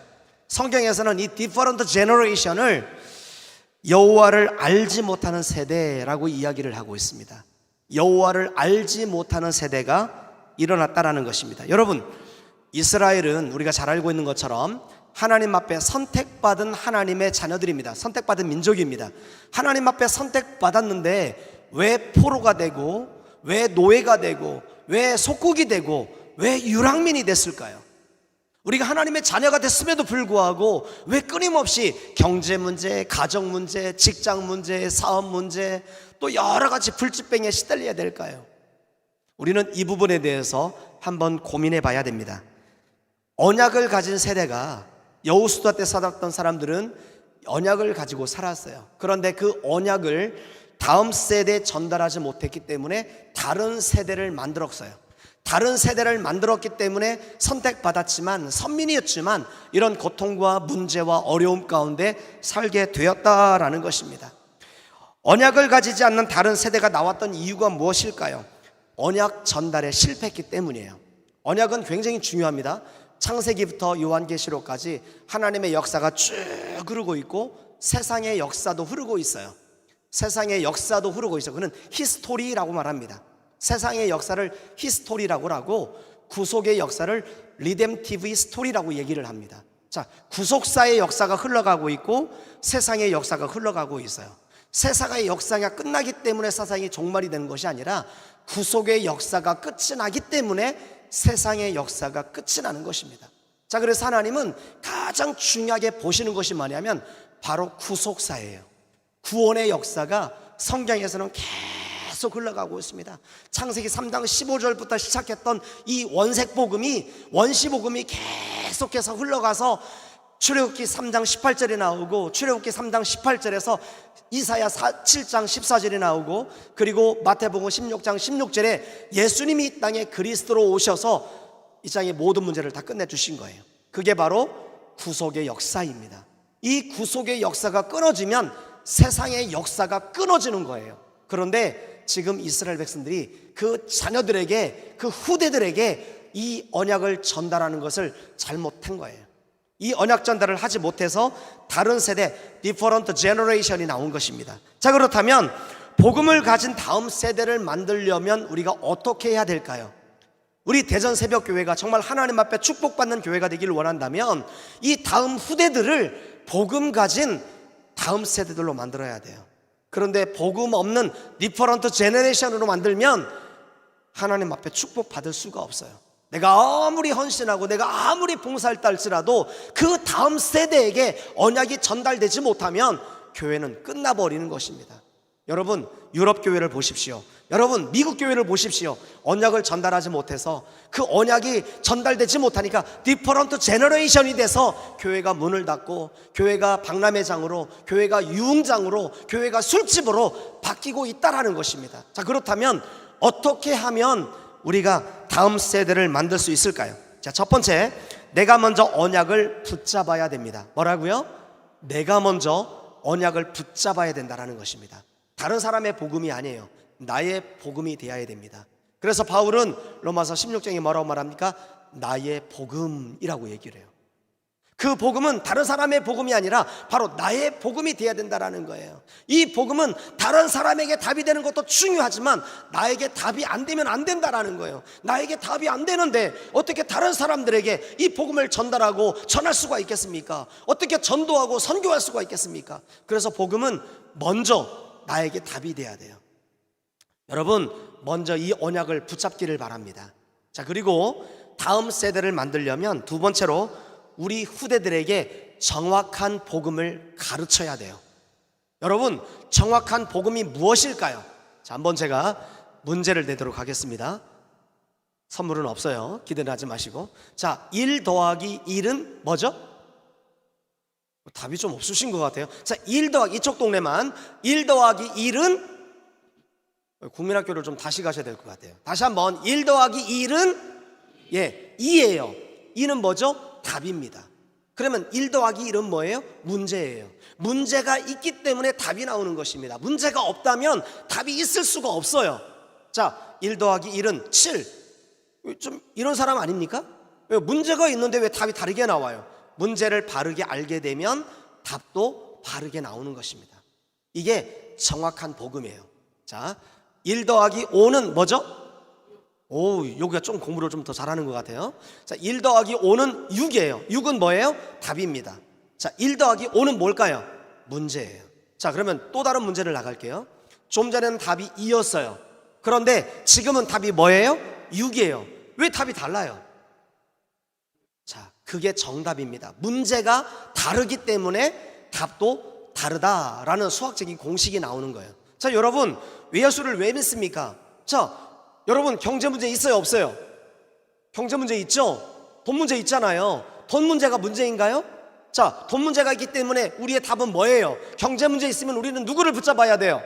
성경에서는 이 different generation을 여호와를 알지 못하는 세대라고 이야기를 하고 있습니다. 여호와를 알지 못하는 세대가 일어났다라는 것입니다. 여러분, 이스라엘은 우리가 잘 알고 있는 것처럼 하나님 앞에 선택받은 하나님의 자녀들입니다. 선택받은 민족입니다. 하나님 앞에 선택받았는데 왜 포로가 되고, 왜 노예가 되고, 왜 속국이 되고, 왜 유랑민이 됐을까요? 우리가 하나님의 자녀가 됐음에도 불구하고 왜 끊임없이 경제 문제, 가정 문제, 직장 문제, 사업 문제, 또 여러 가지 불치병에 시달려야 될까요? 우리는 이 부분에 대해서 한번 고민해 봐야 됩니다. 언약을 가진 세대가, 여호수아 때 살았던 사람들은 언약을 가지고 살았어요. 그런데 그 언약을 다음 세대에 전달하지 못했기 때문에 다른 세대를 만들었어요. 다른 세대를 만들었기 때문에 선택받았지만, 선민이었지만 이런 고통과 문제와 어려움 가운데 살게 되었다라는 것입니다. 언약을 가지지 않는 다른 세대가 나왔던 이유가 무엇일까요? 언약 전달에 실패했기 때문이에요. 언약은 굉장히 중요합니다. 창세기부터 요한계시록까지 하나님의 역사가 쭉 흐르고 있고 세상의 역사도 흐르고 있어요. 세상의 역사도 흐르고 있어요. 그는 히스토리라고 말합니다. 세상의 역사를 히스토리라고 하고 구속의 역사를 리뎀티브 스토리라고 얘기를 합니다. 자, 구속사의 역사가 흘러가고 있고 세상의 역사가 흘러가고 있어요. 세상의 역사가 끝나기 때문에 세상이 종말이 되는 것이 아니라 구속의 역사가 끝이 나기 때문에 세상의 역사가 끝이 나는 것입니다. 자, 그래서 하나님은 가장 중요하게 보시는 것이 뭐냐면 바로 구속사예요. 구원의 역사가 성경에서는 계속 흘러가고 있습니다. 창세기 3장 15절부터 시작했던 이 원시복음이 계속해서 흘러가서 출애굽기 3장 18절이 나오고, 출애굽기 3장 18절에서 이사야 7장 14절이 나오고, 그리고 마태복음 16장 16절에 예수님이 이 땅에 그리스도로 오셔서 이 땅의 모든 문제를 다 끝내주신 거예요. 그게 바로 구속의 역사입니다. 이 구속의 역사가 끊어지면 세상의 역사가 끊어지는 거예요. 그런데 지금 이스라엘 백성들이 그 자녀들에게, 그 후대들에게 이 언약을 전달하는 것을 잘못한 거예요. 이 언약 전달을 하지 못해서 다른 세대, different generation이 나온 것입니다. 자, 그렇다면 복음을 가진 다음 세대를 만들려면 우리가 어떻게 해야 될까요? 우리 대전 새벽교회가 정말 하나님 앞에 축복받는 교회가 되기를 원한다면 이 다음 후대들을 복음 가진 다음 세대들로 만들어야 돼요. 그런데 복음 없는 different generation으로 만들면 하나님 앞에 축복받을 수가 없어요. 내가 아무리 헌신하고 내가 아무리 봉사할 때 할지라도 그 다음 세대에게 언약이 전달되지 못하면 교회는 끝나버리는 것입니다. 여러분, 유럽 교회를 보십시오. 여러분, 미국 교회를 보십시오. 언약을 전달하지 못해서 그 언약이 전달되지 못하니까 디퍼런트 제너레이션이 돼서 교회가 문을 닫고, 교회가 박람회장으로, 교회가 유흥장으로, 교회가 술집으로 바뀌고 있다라는 것입니다. 자, 그렇다면 어떻게 하면 우리가 다음 세대를 만들 수 있을까요? 자, 첫 번째, 내가 먼저 언약을 붙잡아야 됩니다. 뭐라고요? 내가 먼저 언약을 붙잡아야 된다는 것입니다. 다른 사람의 복음이 아니에요. 나의 복음이 되어야 됩니다. 그래서 바울은 로마서 16장에 뭐라고 말합니까? 나의 복음이라고 얘기를 해요. 그 복음은 다른 사람의 복음이 아니라 바로 나의 복음이 되어야 된다는 거예요. 이 복음은 다른 사람에게 답이 되는 것도 중요하지만 나에게 답이 안 되면 안 된다는 거예요. 나에게 답이 안 되는데 어떻게 다른 사람들에게 이 복음을 전달하고 전할 수가 있겠습니까? 어떻게 전도하고 선교할 수가 있겠습니까? 그래서 복음은 먼저 나에게 답이 돼야 돼요. 여러분, 먼저 이 언약을 붙잡기를 바랍니다. 자, 그리고 다음 세대를 만들려면 두 번째로 우리 후대들에게 정확한 복음을 가르쳐야 돼요. 여러분, 정확한 복음이 무엇일까요? 자, 한번 제가 문제를 내도록 하겠습니다. 선물은 없어요. 기대는 하지 마시고. 자, 1 더하기 1은 뭐죠? 답이 좀 없으신 것 같아요. 자, 1 더하기, 이쪽 동네만 1 더하기 1은, 국민학교를 좀 다시 가셔야 될 것 같아요. 다시 한번 1 더하기 1은 2예요 2는 뭐죠? 답입니다. 그러면 1 더하기 1은 뭐예요? 문제예요. 문제가 있기 때문에 답이 나오는 것입니다. 문제가 없다면 답이 있을 수가 없어요. 자, 1 더하기 1은 7. 좀 이런 사람 아닙니까? 왜 문제가 있는데 왜 답이 다르게 나와요? 문제를 바르게 알게 되면 답도 바르게 나오는 것입니다. 이게 정확한 복음이에요. 자, 1 더하기 5는 뭐죠? 오, 여기가 좀 공부를 좀 더 잘하는 것 같아요. 자, 1 더하기 5는 6이에요. 6은 뭐예요? 답입니다. 자, 1 더하기 5는 뭘까요? 문제예요. 자, 그러면 또 다른 문제를 나갈게요. 좀 전에는 답이 2였어요. 그런데 지금은 답이 뭐예요? 6이에요. 왜 답이 달라요? 자, 그게 정답입니다. 문제가 다르기 때문에 답도 다르다라는 수학적인 공식이 나오는 거예요. 자, 여러분, 예수를 왜 믿습니까? 자, 여러분, 경제 문제 있어요, 없어요? 경제 문제 있죠? 돈 문제 있잖아요. 돈 문제가 문제인가요? 자, 돈 문제가 있기 때문에 우리의 답은 뭐예요? 경제 문제 있으면 우리는 누구를 붙잡아야 돼요?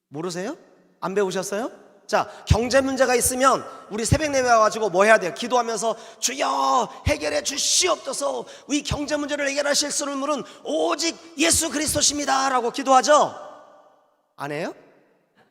모르세요? 안 배우셨어요? 자, 경제 문제가 있으면 우리 새벽 예배 와가지고 뭐 해야 돼요? 기도하면서 주여 해결해 주시옵소서, 이 경제 문제를 해결하실 수 있는 분은 오직 예수 그리스도십니다 라고 기도하죠? 안 해요?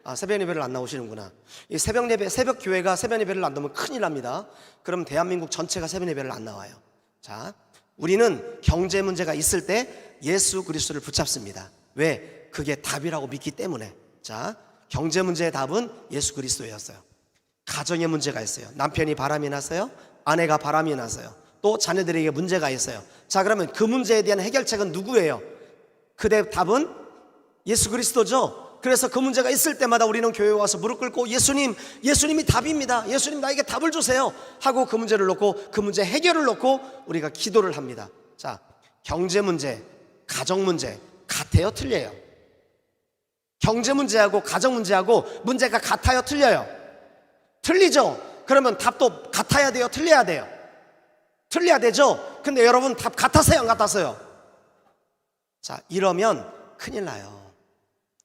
아, 새벽 예배를 안 나오시는구나. 이 새벽 예배, 새벽 교회가 새벽 예배를 안 나오면 큰일 납니다. 그럼 대한민국 전체가 새벽 예배를 안 나와요. 자, 우리는 경제 문제가 있을 때 예수 그리스도를 붙잡습니다. 왜? 그게 답이라고 믿기 때문에. 자, 경제 문제의 답은 예수 그리스도였어요. 가정에 문제가 있어요. 남편이 바람이 났어요. 아내가 바람이 났어요. 또 자녀들에게 문제가 있어요. 자, 그러면 그 문제에 대한 해결책은 누구예요? 그대 답은 예수 그리스도죠. 그래서 그 문제가 있을 때마다 우리는 교회에 와서 무릎 꿇고 예수님이 답입니다. 예수님 나에게 답을 주세요 하고 그 문제를 놓고, 그 문제 해결을 놓고 우리가 기도를 합니다. 자, 경제 문제, 가정 문제 같아요, 틀려요? 경제 문제하고 가정 문제하고 문제가 같아요, 틀려요? 틀리죠? 그러면 답도 같아야 돼요, 틀려야 돼요? 틀려야 되죠? 근데 여러분 답 같았어요, 안 같았어요? 자, 이러면 큰일 나요.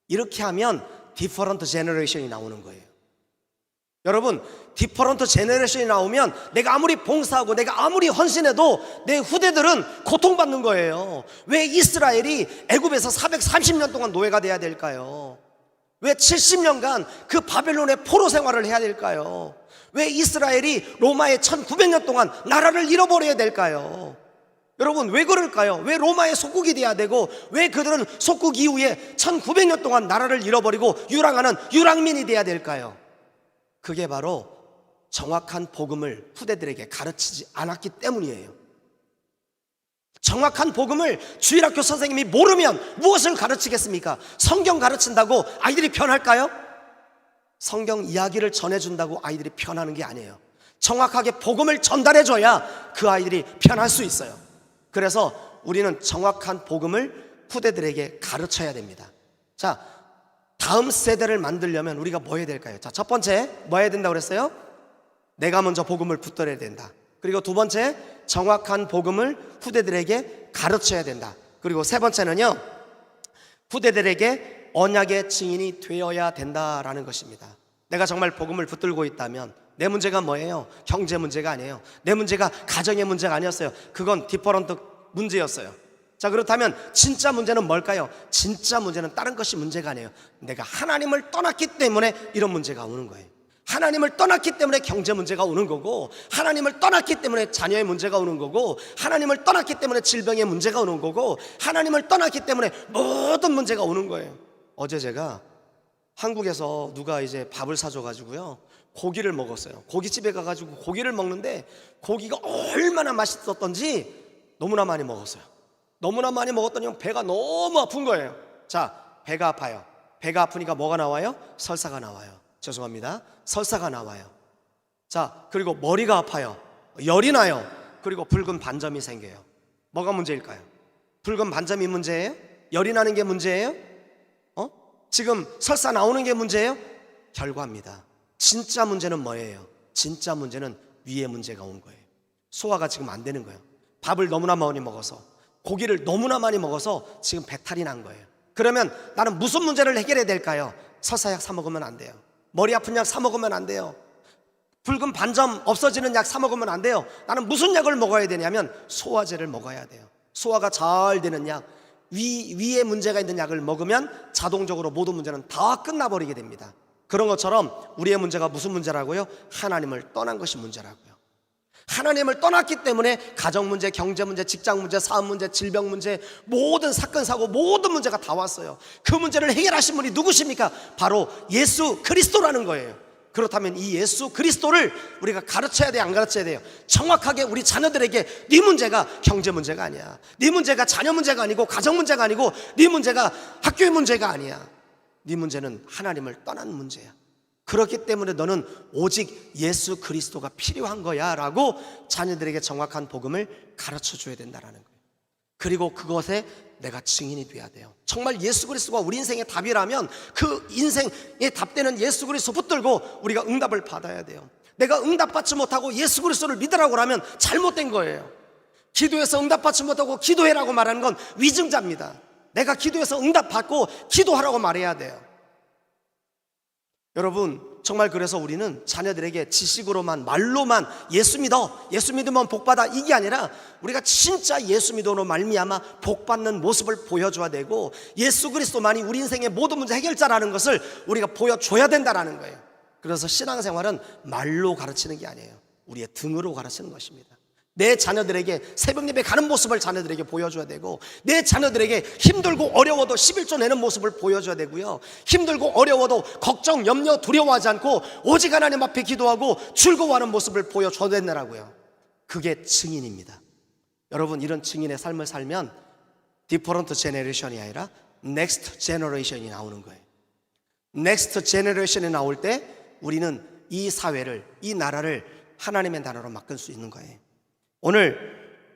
이렇게 하면 디퍼런트 제너레이션이 나오는 거예요. 여러분, 디퍼런트 제너레이션이 나오면 내가 아무리 봉사하고 내가 아무리 헌신해도 내 후대들은 고통받는 거예요. 왜 이스라엘이 애굽에서 430년 동안 노예가 돼야 될까요? 왜 70년간 그 바벨론의 포로 생활을 해야 될까요? 왜 이스라엘이 로마의 1900년 동안 나라를 잃어버려야 될까요? 여러분, 왜 그럴까요? 왜 로마의 속국이 돼야 되고, 왜 그들은 속국 이후에 1900년 동안 나라를 잃어버리고 유랑하는 유랑민이 돼야 될까요? 그게 바로 정확한 복음을 후대들에게 가르치지 않았기 때문이에요. 정확한 복음을 주일학교 선생님이 모르면 무엇을 가르치겠습니까? 성경 가르친다고 아이들이 편할까요? 성경 이야기를 전해준다고 아이들이 편하는 게 아니에요. 정확하게 복음을 전달해줘야 그 아이들이 편할 수 있어요. 그래서 우리는 정확한 복음을 후대들에게 가르쳐야 됩니다. 자, 다음 세대를 만들려면 우리가 뭐 해야 될까요? 자, 첫 번째 뭐 해야 된다고 그랬어요? 내가 먼저 복음을 붙들어야 된다. 그리고 두 번째, 정확한 복음을 후대들에게 가르쳐야 된다. 그리고 세 번째는요, 후대들에게 언약의 증인이 되어야 된다라는 것입니다. 내가 정말 복음을 붙들고 있다면 내 문제가 뭐예요? 경제 문제가 아니에요. 내 문제가 가정의 문제가 아니었어요. 그건 디퍼런트 문제였어요. 자, 그렇다면 진짜 문제는 뭘까요? 진짜 문제는 다른 것이 문제가 아니에요. 내가 하나님을 떠났기 때문에 이런 문제가 오는 거예요. 하나님을 떠났기 때문에 경제 문제가 오는 거고, 하나님을 떠났기 때문에 자녀의 문제가 오는 거고, 하나님을 떠났기 때문에 질병의 문제가 오는 거고, 하나님을 떠났기 때문에 모든 문제가 오는 거예요. 어제 제가 한국에서 누가 이제 밥을 사줘가지고요, 고기를 먹었어요. 고깃집에 가가지고 고기를 먹는데 고기가 얼마나 맛있었던지 너무나 많이 먹었어요. 너무나 많이 먹었더니 배가 너무 아픈 거예요. 자, 배가 아파요. 배가 아프니까 뭐가 나와요? 설사가 나와요. 죄송합니다. 설사가 나와요. 자, 그리고 머리가 아파요. 열이 나요. 그리고 붉은 반점이 생겨요. 뭐가 문제일까요? 붉은 반점이 문제예요? 열이 나는 게 문제예요? 지금 설사 나오는 게 문제예요? 결과입니다. 진짜 문제는 뭐예요? 진짜 문제는 위에 문제가 온 거예요. 소화가 지금 안 되는 거예요. 밥을 너무나 많이 먹어서, 고기를 너무나 많이 먹어서 지금 배탈이 난 거예요. 그러면 나는 무슨 문제를 해결해야 될까요? 설사약 사 먹으면 안 돼요. 머리 아픈 약 사 먹으면 안 돼요. 붉은 반점 없어지는 약 사 먹으면 안 돼요. 나는 무슨 약을 먹어야 되냐면 소화제를 먹어야 돼요. 소화가 잘 되는 약, 위에 문제가 있는 약을 먹으면 자동적으로 모든 문제는 다 끝나버리게 됩니다. 그런 것처럼 우리의 문제가 무슨 문제라고요? 하나님을 떠난 것이 문제라고요. 하나님을 떠났기 때문에 가정 문제, 경제 문제, 직장 문제, 사업 문제, 질병 문제, 모든 사건 사고, 모든 문제가 다 왔어요. 그 문제를 해결하신 분이 누구십니까? 바로 예수 그리스도라는 거예요. 그렇다면 이 예수 그리스도를 우리가 가르쳐야 돼요, 안 가르쳐야 돼요? 정확하게 우리 자녀들에게 네 문제가 경제 문제가 아니야, 네 문제가 자녀 문제가 아니고 가정 문제가 아니고, 네 문제가 학교의 문제가 아니야. 네 문제는 하나님을 떠난 문제야. 그렇기 때문에 너는 오직 예수 그리스도가 필요한 거야 라고 자녀들에게 정확한 복음을 가르쳐 줘야 된다는 거예요. 그리고 그것에 내가 증인이 돼야 돼요. 정말 예수 그리스도가 우리 인생의 답이라면 그 인생의 답되는 예수 그리스도 붙들고 우리가 응답을 받아야 돼요. 내가 응답받지 못하고 예수 그리스도를 믿으라고 하면 잘못된 거예요. 기도해서 응답받지 못하고 기도해라고 말하는 건 위증자입니다. 내가 기도해서 응답받고 기도하라고 말해야 돼요. 여러분, 정말 그래서 우리는 자녀들에게 지식으로만, 말로만 예수 믿어, 예수 믿으면 복받아, 이게 아니라 우리가 진짜 예수 믿음으로 말미암아 복받는 모습을 보여줘야 되고, 예수 그리스도만이 우리 인생의 모든 문제 해결자라는 것을 우리가 보여줘야 된다는 거예요. 그래서 신앙생활은 말로 가르치는 게 아니에요. 우리의 등으로 가르치는 것입니다. 내 자녀들에게 새벽 예배 가는 모습을 자녀들에게 보여줘야 되고, 내 자녀들에게 힘들고 어려워도 11조 내는 모습을 보여줘야 되고요, 힘들고 어려워도 걱정, 염려, 두려워하지 않고 오직 하나님 앞에 기도하고 즐거워하는 모습을 보여줘야 된다고요. 그게 증인입니다. 여러분, 이런 증인의 삶을 살면 디퍼런트 제너레이션이 아니라 넥스트 제너레이션이 나오는 거예요. 넥스트 제너레이션이 나올 때 우리는 이 사회를, 이 나라를 하나님의 나라로 바꿀 수 있는 거예요. 오늘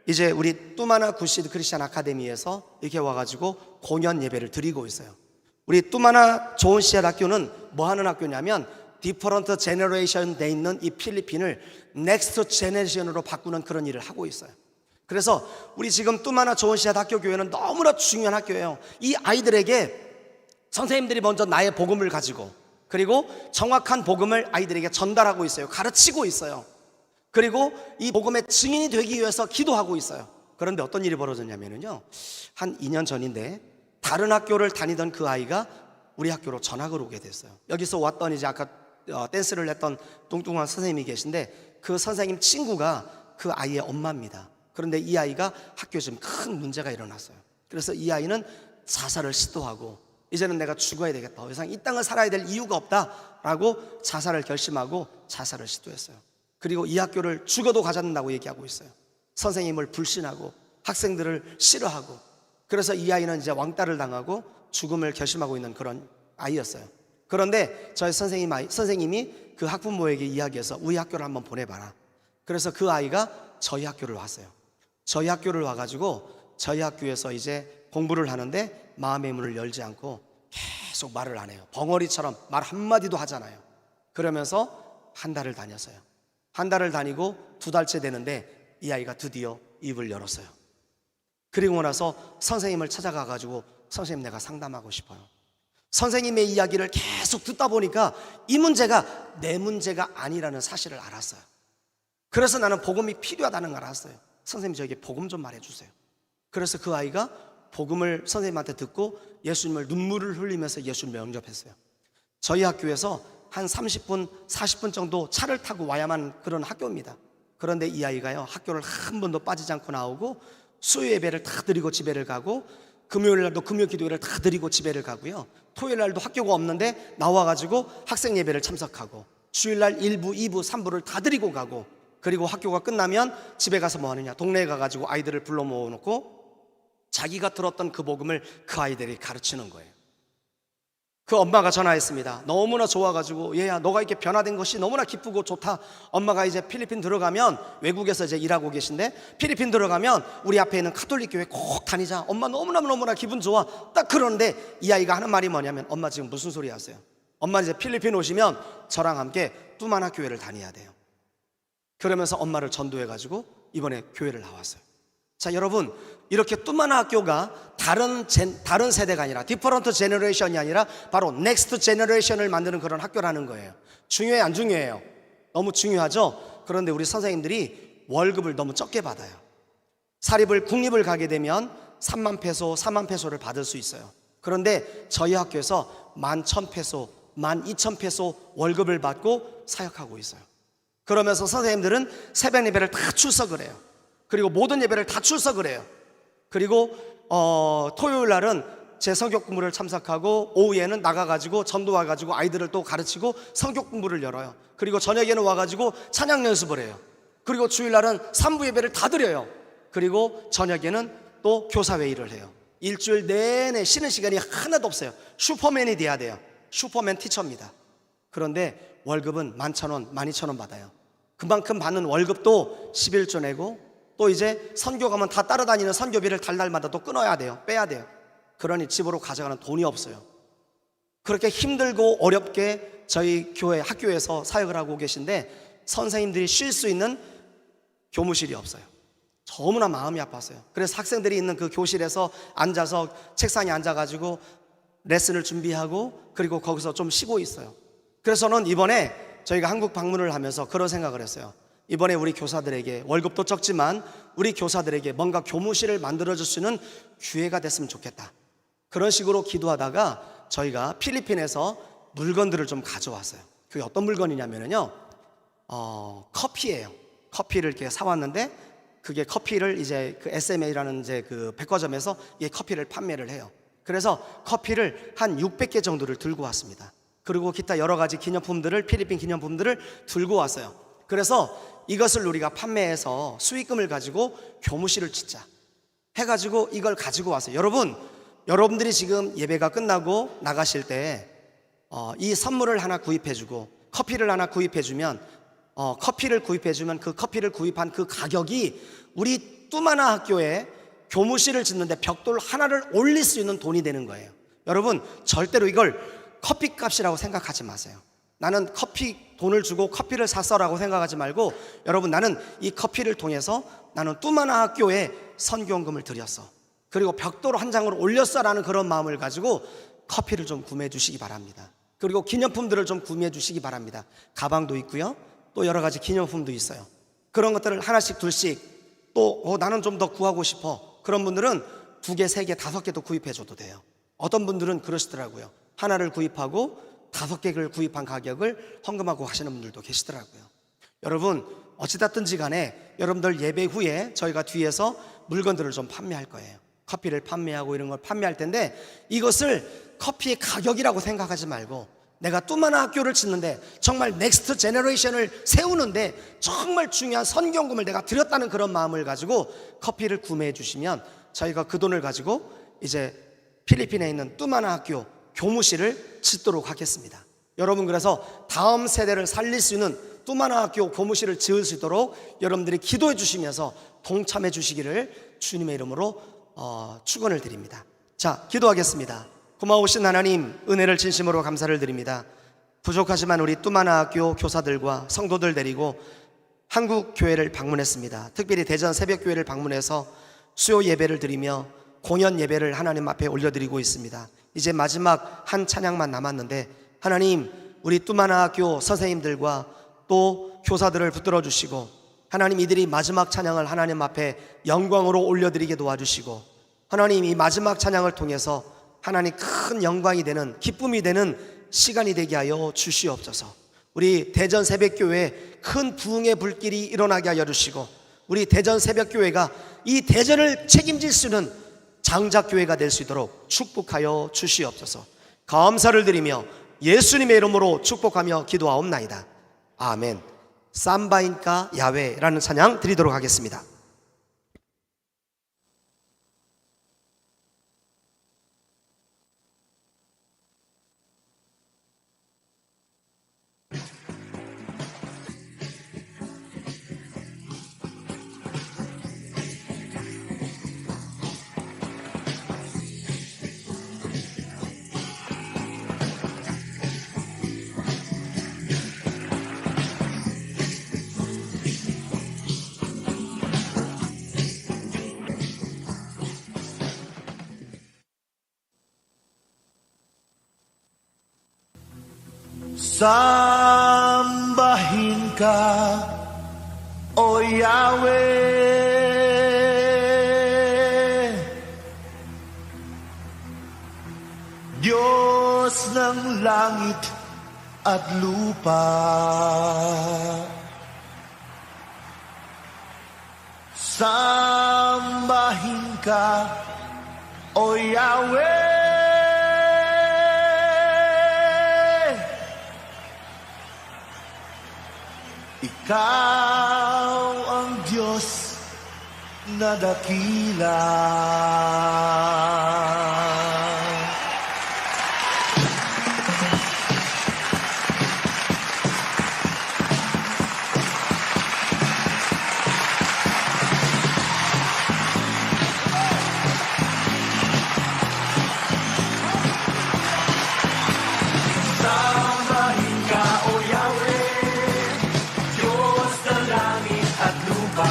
이제 우리 뚜마나 굿시드 크리스찬 아카데미에서 이렇게 와가지고 공연 예배를 드리고 있어요. 우리 뚜마나 좋은 씨앗 학교는 뭐 하는 학교냐면 디퍼런트 제너레이션 돼 있는 이 필리핀을 넥스트 제너레이션으로 바꾸는 그런 일을 하고 있어요. 그래서 우리 지금 뚜마나 좋은 씨앗 학교 교회는 너무나 중요한 학교예요. 이 아이들에게 선생님들이 먼저 나의 복음을 가지고, 그리고 정확한 복음을 아이들에게 전달하고 있어요. 가르치고 있어요. 그리고 이 복음의 증인이 되기 위해서 기도하고 있어요. 그런데 어떤 일이 벌어졌냐면요, 한 2년 전인데 다른 학교를 다니던 그 아이가 우리 학교로 전학을 오게 됐어요. 여기서 왔던 이제 아까 댄스를 했던 뚱뚱한 선생님이 계신데, 그 선생님 친구가 그 아이의 엄마입니다. 그런데 이 아이가 학교에 좀 큰 문제가 일어났어요. 그래서 이 아이는 자살을 시도하고, 이제는 내가 죽어야 되겠다, 더 이상 이 땅을 살아야 될 이유가 없다라고 자살을 결심하고 자살을 시도했어요. 그리고 이 학교를 죽어도 가지 않는다고 얘기하고 있어요. 선생님을 불신하고 학생들을 싫어하고, 그래서 이 아이는 이제 왕따를 당하고 죽음을 결심하고 있는 그런 아이였어요. 그런데 저희 선생님이 그 학부모에게 이야기해서 우리 학교를 한번 보내봐라. 그래서 그 아이가 저희 학교를 왔어요. 저희 학교를 와가지고 저희 학교에서 이제 공부를 하는데 마음의 문을 열지 않고 계속 말을 안 해요. 벙어리처럼 말 한마디도 하잖아요. 그러면서 한 달을 다녔어요. 한 달을 다니고 2달째 되는데 이 아이가 드디어 입을 열었어요. 그리고 나서 선생님을 찾아가가지고, 선생님, 내가 상담하고 싶어요. 선생님의 이야기를 계속 듣다 보니까 이 문제가 내 문제가 아니라는 사실을 알았어요. 그래서 나는 복음이 필요하다는 걸 알았어요. 선생님, 저에게 복음 좀 말해주세요. 그래서 그 아이가 복음을 선생님한테 듣고 예수님을 눈물을 흘리면서 예수님을 영접했어요. 저희 학교에서 한 30분, 40분 정도 차를 타고 와야만 그런 학교입니다. 그런데 이 아이가요, 학교를 한 번도 빠지지 않고 나오고, 수요 예배를 다 드리고 집에를 가고, 금요일 날도 금요 기도회를 다 드리고 집에를 가고요, 토요일 날도 학교가 없는데 나와가지고 학생 예배를 참석하고, 주일날 1부, 2부, 3부를 다 드리고 가고, 그리고 학교가 끝나면 집에 가서 뭐 하느냐, 동네에 가가지고 아이들을 불러 모아놓고 자기가 들었던 그 복음을 그 아이들이 가르치는 거예요. 그 엄마가 전화했습니다. 너무나 좋아가지고, 얘야 너가 이렇게 변화된 것이 너무나 기쁘고 좋다. 엄마가 이제 필리핀 들어가면, 외국에서 이제 일하고 계신데, 필리핀 들어가면 우리 앞에 있는 카톨릭 교회 꼭 다니자. 엄마 너무나 기분 좋아. 딱 그러는데 이 아이가 하는 말이 뭐냐면, 엄마 지금 무슨 소리 하세요? 엄마 이제 필리핀 오시면 저랑 함께 뚜마나 교회를 다녀야 돼요. 그러면서 엄마를 전도해가지고 이번에 교회를 나왔어요. 자, 여러분, 이렇게 뚜마나 학교가 다른 세대가 아니라, 디퍼런트 제너레이션이 아니라 바로 넥스트 제너레이션을 만드는 그런 학교라는 거예요. 중요해요, 안 중요해요? 너무 중요하죠? 그런데 우리 선생님들이 월급을 너무 적게 받아요. 국립을 가게 되면 3만 페소, 4만 페소를 받을 수 있어요. 그런데 저희 학교에서 11,000페소, 12,000페소 월급을 받고 사역하고 있어요. 그러면서 선생님들은 새벽 예배를 다 출석을 해요. 그리고 모든 예배를 다 출석을 해요. 그리고 토요일 날은 제 성격 공부를 참석하고, 오후에는 나가가지고 전도 와가지고 아이들을 또 가르치고 성격 공부를 열어요. 그리고 저녁에는 와가지고 찬양 연습을 해요. 그리고 주일 날은 3부 예배를 다 드려요. 그리고 저녁에는 또 교사회의를 해요. 일주일 내내 쉬는 시간이 하나도 없어요. 슈퍼맨이 돼야 돼요. 슈퍼맨 티처입니다. 그런데 월급은 11,000원, 12,000원 받아요. 그만큼 받는 월급도 11조 내고, 또 이제 선교 가면 다 따라다니는 선교비를 달달마다 또 끊어야 돼요. 빼야 돼요. 그러니 집으로 가져가는 돈이 없어요. 그렇게 힘들고 어렵게 저희 교회 학교에서 사역을 하고 계신데, 선생님들이 쉴 수 있는 교무실이 없어요. 너무나 마음이 아팠어요. 그래서 학생들이 있는 그 교실에서 앉아서 책상에 앉아가지고 레슨을 준비하고, 그리고 거기서 좀 쉬고 있어요. 그래서는 이번에 저희가 한국 방문을 하면서 그런 생각을 했어요. 이번에 우리 교사들에게, 월급도 적지만 우리 교사들에게 뭔가 교무실을 만들어줄 수 있는 기회가 됐으면 좋겠다. 그런 식으로 기도하다가 저희가 필리핀에서 물건들을 좀 가져왔어요. 그게 어떤 물건이냐면요, 커피예요. 커피를 이렇게 사왔는데, 그게 커피를 이제 그 SMA라는 이제 그 백화점에서 이 커피를 판매를 해요. 그래서 커피를 한 600개 정도를 들고 왔습니다. 그리고 기타 여러 가지 기념품들을, 필리핀 기념품들을 들고 왔어요. 그래서 이것을 우리가 판매해서 수익금을 가지고 교무실을 짓자 해가지고 이걸 가지고 왔어요. 여러분들이 지금 예배가 끝나고 나가실 때 이 선물을 하나 구입해주고 커피를 하나 구입해주면, 그 커피를 구입한 그 가격이 우리 뚜마나 학교에 교무실을 짓는데 벽돌 하나를 올릴 수 있는 돈이 되는 거예요. 여러분, 절대로 이걸 커피값이라고 생각하지 마세요. 나는 돈을 주고 커피를 샀어라고 생각하지 말고, 여러분, 나는 이 커피를 통해서 나는 뚜마나 학교에 선교원금을 드렸어, 그리고 벽돌 한 장을 올렸어라는 그런 마음을 가지고 커피를 좀 구매해 주시기 바랍니다. 그리고 기념품들을 좀 구매해 주시기 바랍니다. 가방도 있고요, 또 여러 가지 기념품도 있어요. 그런 것들을 하나씩 둘씩, 또 나는 좀 더 구하고 싶어, 그런 분들은 2개, 3개, 5개도 구입해 줘도 돼요. 어떤 분들은 그러시더라고요. 하나를 구입하고 5개를 구입한 가격을 헌금하고 하시는 분들도 계시더라고요. 여러분, 어찌됐든지 간에 여러분들 예배 후에 저희가 뒤에서 물건들을 좀 판매할 거예요. 커피를 판매하고 이런 걸 판매할 텐데, 이것을 커피의 가격이라고 생각하지 말고, 내가 뚜마나 학교를 짓는데, 정말 넥스트 제너레이션을 세우는데 정말 중요한 선교금을 내가 드렸다는 그런 마음을 가지고 커피를 구매해 주시면, 저희가 그 돈을 가지고 이제 필리핀에 있는 뚜마나 학교 교무실을 짓도록 하겠습니다. 여러분, 그래서 다음 세대를 살릴 수 있는 뚜마나 학교 교무실을 지을 수 있도록 여러분들이 기도해 주시면서 동참해 주시기를 주님의 이름으로 축원을 드립니다. 자, 기도하겠습니다. 고마우신 하나님, 은혜를 진심으로 감사를 드립니다. 부족하지만 우리 뚜마나 학교 교사들과 성도들 데리고 한국 교회를 방문했습니다. 특별히 대전 새벽교회를 방문해서 수요 예배를 드리며 공연 예배를 하나님 앞에 올려드리고 있습니다. 이제 마지막 한 찬양만 남았는데, 하나님, 우리 뚜마나 학교 선생님들과 또 교사들을 붙들어 주시고, 하나님, 이들이 마지막 찬양을 하나님 앞에 영광으로 올려드리게 도와주시고, 하나님, 이 마지막 찬양을 통해서 하나님 큰 영광이 되는, 기쁨이 되는 시간이 되게 하여 주시옵소서. 우리 대전 새벽교회에 큰 부흥의 불길이 일어나게 하여 주시고, 우리 대전 새벽교회가 이 대전을 책임질 수 있는 장작교회가 될 수 있도록 축복하여 주시옵소서. 감사를 드리며 예수님의 이름으로 축복하며 기도하옵나이다. 아멘. 삼바인카 야훼라는 찬양 드리도록 하겠습니다. Sambahin ka, O Yahweh, Diyos ng langit at lupa. Sambahin ka, O Yahweh, Ikaw ang Diyos na dakila. Sambahin ka, O Yahweh, Diyos ng langit at lupa.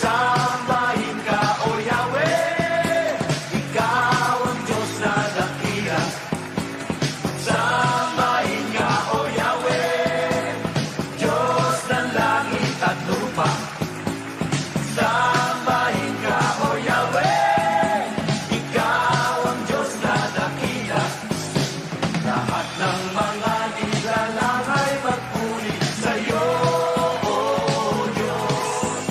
Sambahin ka, O Yahweh, Ikaw ang Diyos na dakila. Sambahin ka, O Yahweh, Diyos ng langit at lupa. Sambahin ka, O Yahweh, Ikaw ang Diyos na dakila. Lahat ng mga nilalang ay magpuri sa'yo, O Diyos.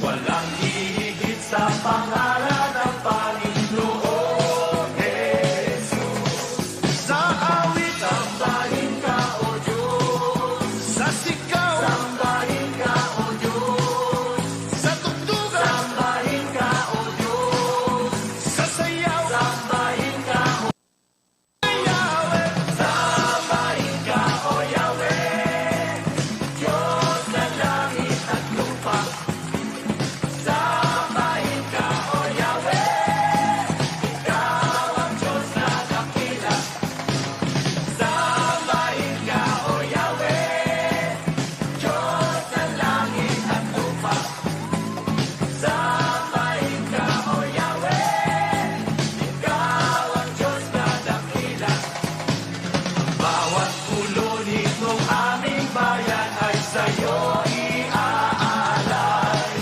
Walang hihigit sa pangalan ng Panginoong Jesus. Sa awit, sambahin ka, O Diyos. Sa sigaw, sambahin ka, O Diyos. Sa tugtugan, sambahin ka, O Diyos. Sa sayaw, sambahin ka, O Yahweh. Sambahin ka, O Yahweh, Diyos ng langit at lupa. Sambahin ka, O Yahweh, Ikaw ang Diyos na dakila. Sambahin ka, O Yahweh, Diyos ng langit at lupa. Sambahin ka, O Yahweh, Ikaw ang Diyos na dakila. Bawat ulo nitong aming bayan ay sa'yo iaalay.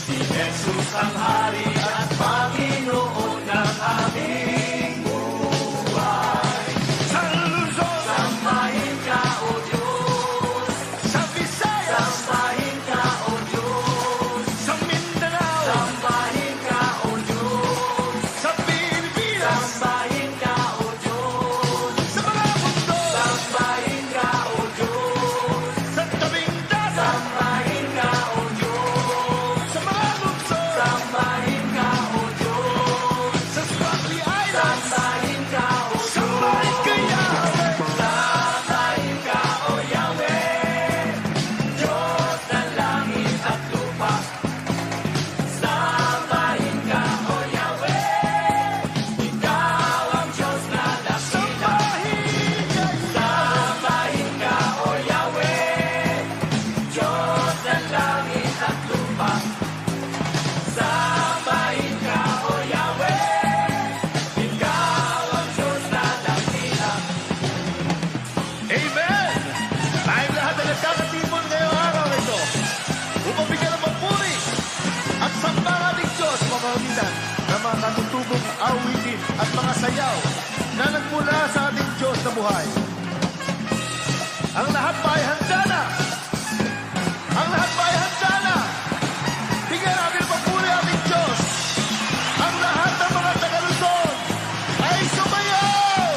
Si Jesus ang Hari at Panginoon ng aming buhay. Sa Luzon, sambahin ka, O Diyos. Sa Visayas, sambahin ka, O Diyos. Sa Mindanao, sambahin ka, O Diyos. Sa Pilipinas, sambahin ka, O Diyos. Sa mga mundo, sambahin ka, O Diyos. Sa tabing dagat, sambahin ka, O Diyos. Sa mga lungsod, sambahin ka, O Diyos. Sa Spratly Islands, sambahin ka, O Diyos. Sambahin ka, Yahweh. Sambahin ka, O Yahweh, Diyos ng langit at lupa. Sambahin ka, O Yahweh, Ikaw ang Diyos na dakila. Sambahin ka, O Yahweh, Diyos ng langit at lupa. Sambahin ka, O Yahweh, Ikaw ang Diyos na dakila. Amen! Tayong lahat ay nagkakatipon ngayong araw na ito upang bigyan ng papuri at samba ng ating Diyos sa pamamagitan ng mga katutubong awitin at mga sayaw na nagmula sa ating Diyos na buhay. Ang lahat ba ay handa na? Ang lahat ba ay handa na? Bigyan natin ng papuri ang ating Diyos. Ang lahat ng mga taga-Luzon ay sumayaw!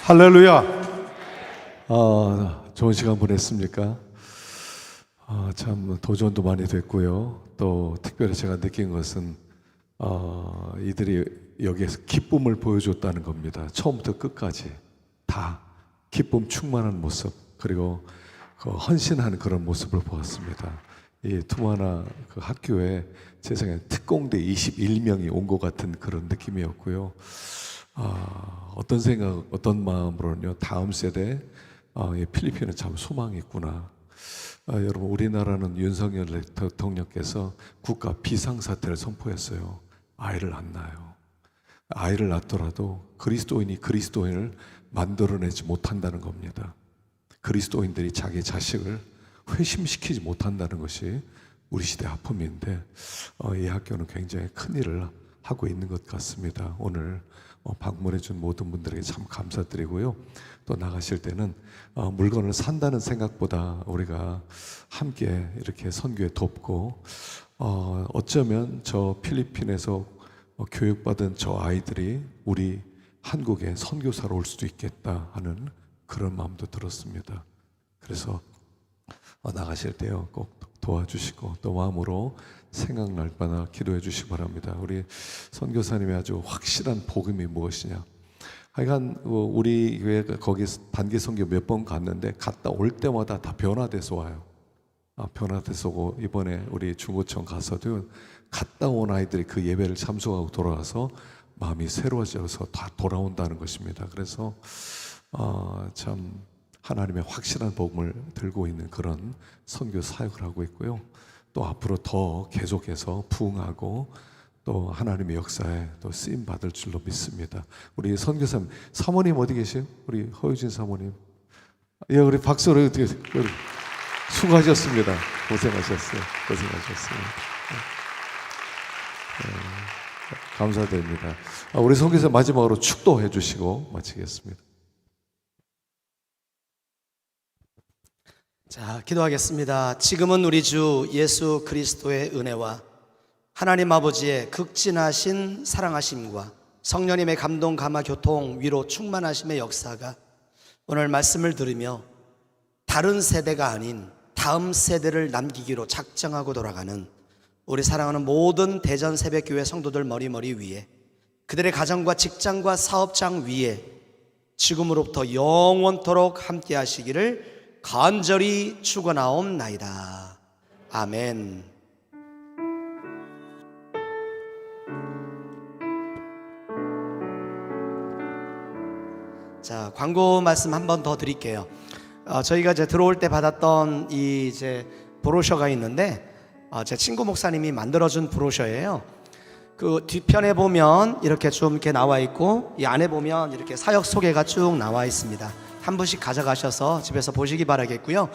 할렐루야. 좋은 시간 보냈습니까? 참 도전도 많이 됐고요. 또 특별히 제가 느낀 것은 이들이 여기에서 기쁨을 보여줬다는 겁니다. 처음부터 끝까지 다 기쁨 충만한 모습, 그리고 그 헌신하는 그런 모습을 보았습니다. 이 투마나 그 학교에 제 생각에 특공대 21명이 온 것 같은 그런 느낌이었고요. 어떤 생각, 어떤 마음으로는요, 다음 세대, 필리핀은 참 소망이 있구나. 여러분, 우리나라는 윤석열 대통령께서 국가 비상사태를 선포했어요. 아이를 안 낳아요. 아이를 낳더라도 그리스도인이 그리스도인을 만들어내지 못한다는 겁니다. 그리스도인들이 자기 자식을 회심시키지 못한다는 것이 우리 시대 아픔인데, 이 학교는 굉장히 큰 일을 하고 있는 것 같습니다. 오늘 방문해 준 모든 분들에게 참 감사드리고요. 또 나가실 때는 물건을 산다는 생각보다 우리가 함께 이렇게 선교에 돕고, 어쩌면 저 필리핀에서 교육받은 저 아이들이 우리 한국에 선교사로 올 수도 있겠다 하는 그런 마음도 들었습니다. 그래서 나가실 때요, 꼭 도와주시고 또 마음으로 생각날 바나 기도해 주시기 바랍니다. 우리 선교사님의 아주 확실한 복음이 무엇이냐. 하여간 우리 교회가 거기 단기 선교 몇 번 갔는데 갔다 올 때마다 다 변화돼서 와요. 변화돼서 오고, 이번에 우리 중고청 가서도 갔다 온 아이들이 그 예배를 참석하고 돌아와서 마음이 새로워져서 다 돌아온다는 것입니다. 그래서 참 하나님의 확실한 복음을 들고 있는 그런 선교 사역을 하고 있고요. 또 앞으로 더 계속해서 부흥하고 또 하나님의 역사에 또 쓰임 받을 줄로 믿습니다. 우리 선교사님, 사모님 어디 계세요? 우리 허유진 사모님. 예, 우리 박수로 어떻게 수고하셨습니다. 고생하셨어요. 고생하셨어요. 네, 감사드립니다. 우리 선교사 마지막으로 축도해 주시고 마치겠습니다. 자, 기도하겠습니다. 지금은 우리 주 예수 그리스도의 은혜와 하나님 아버지의 극진하신 사랑하심과 성령님의 감동, 감화, 교통, 위로, 충만하심의 역사가 오늘 말씀을 들으며 다른 세대가 아닌 다음 세대를 남기기로 작정하고 돌아가는 우리 사랑하는 모든 대전 새벽교회 성도들 머리 위에, 그들의 가정과 직장과 사업장 위에 지금으로부터 영원토록 함께 하시기를 간절히 축원하옵나이다. 아멘. 자, 광고 말씀 한 번 더 드릴게요. 저희가 이제 들어올 때 받았던 이 이제 브로셔가 있는데, 제 친구 목사님이 만들어준 브로셔예요. 그 뒤편에 보면 이렇게 좀 이렇게 나와 있고, 이 안에 보면 이렇게 사역 소개가 쭉 나와 있습니다. 한 분씩 가져가셔서 집에서 보시기 바라겠고요.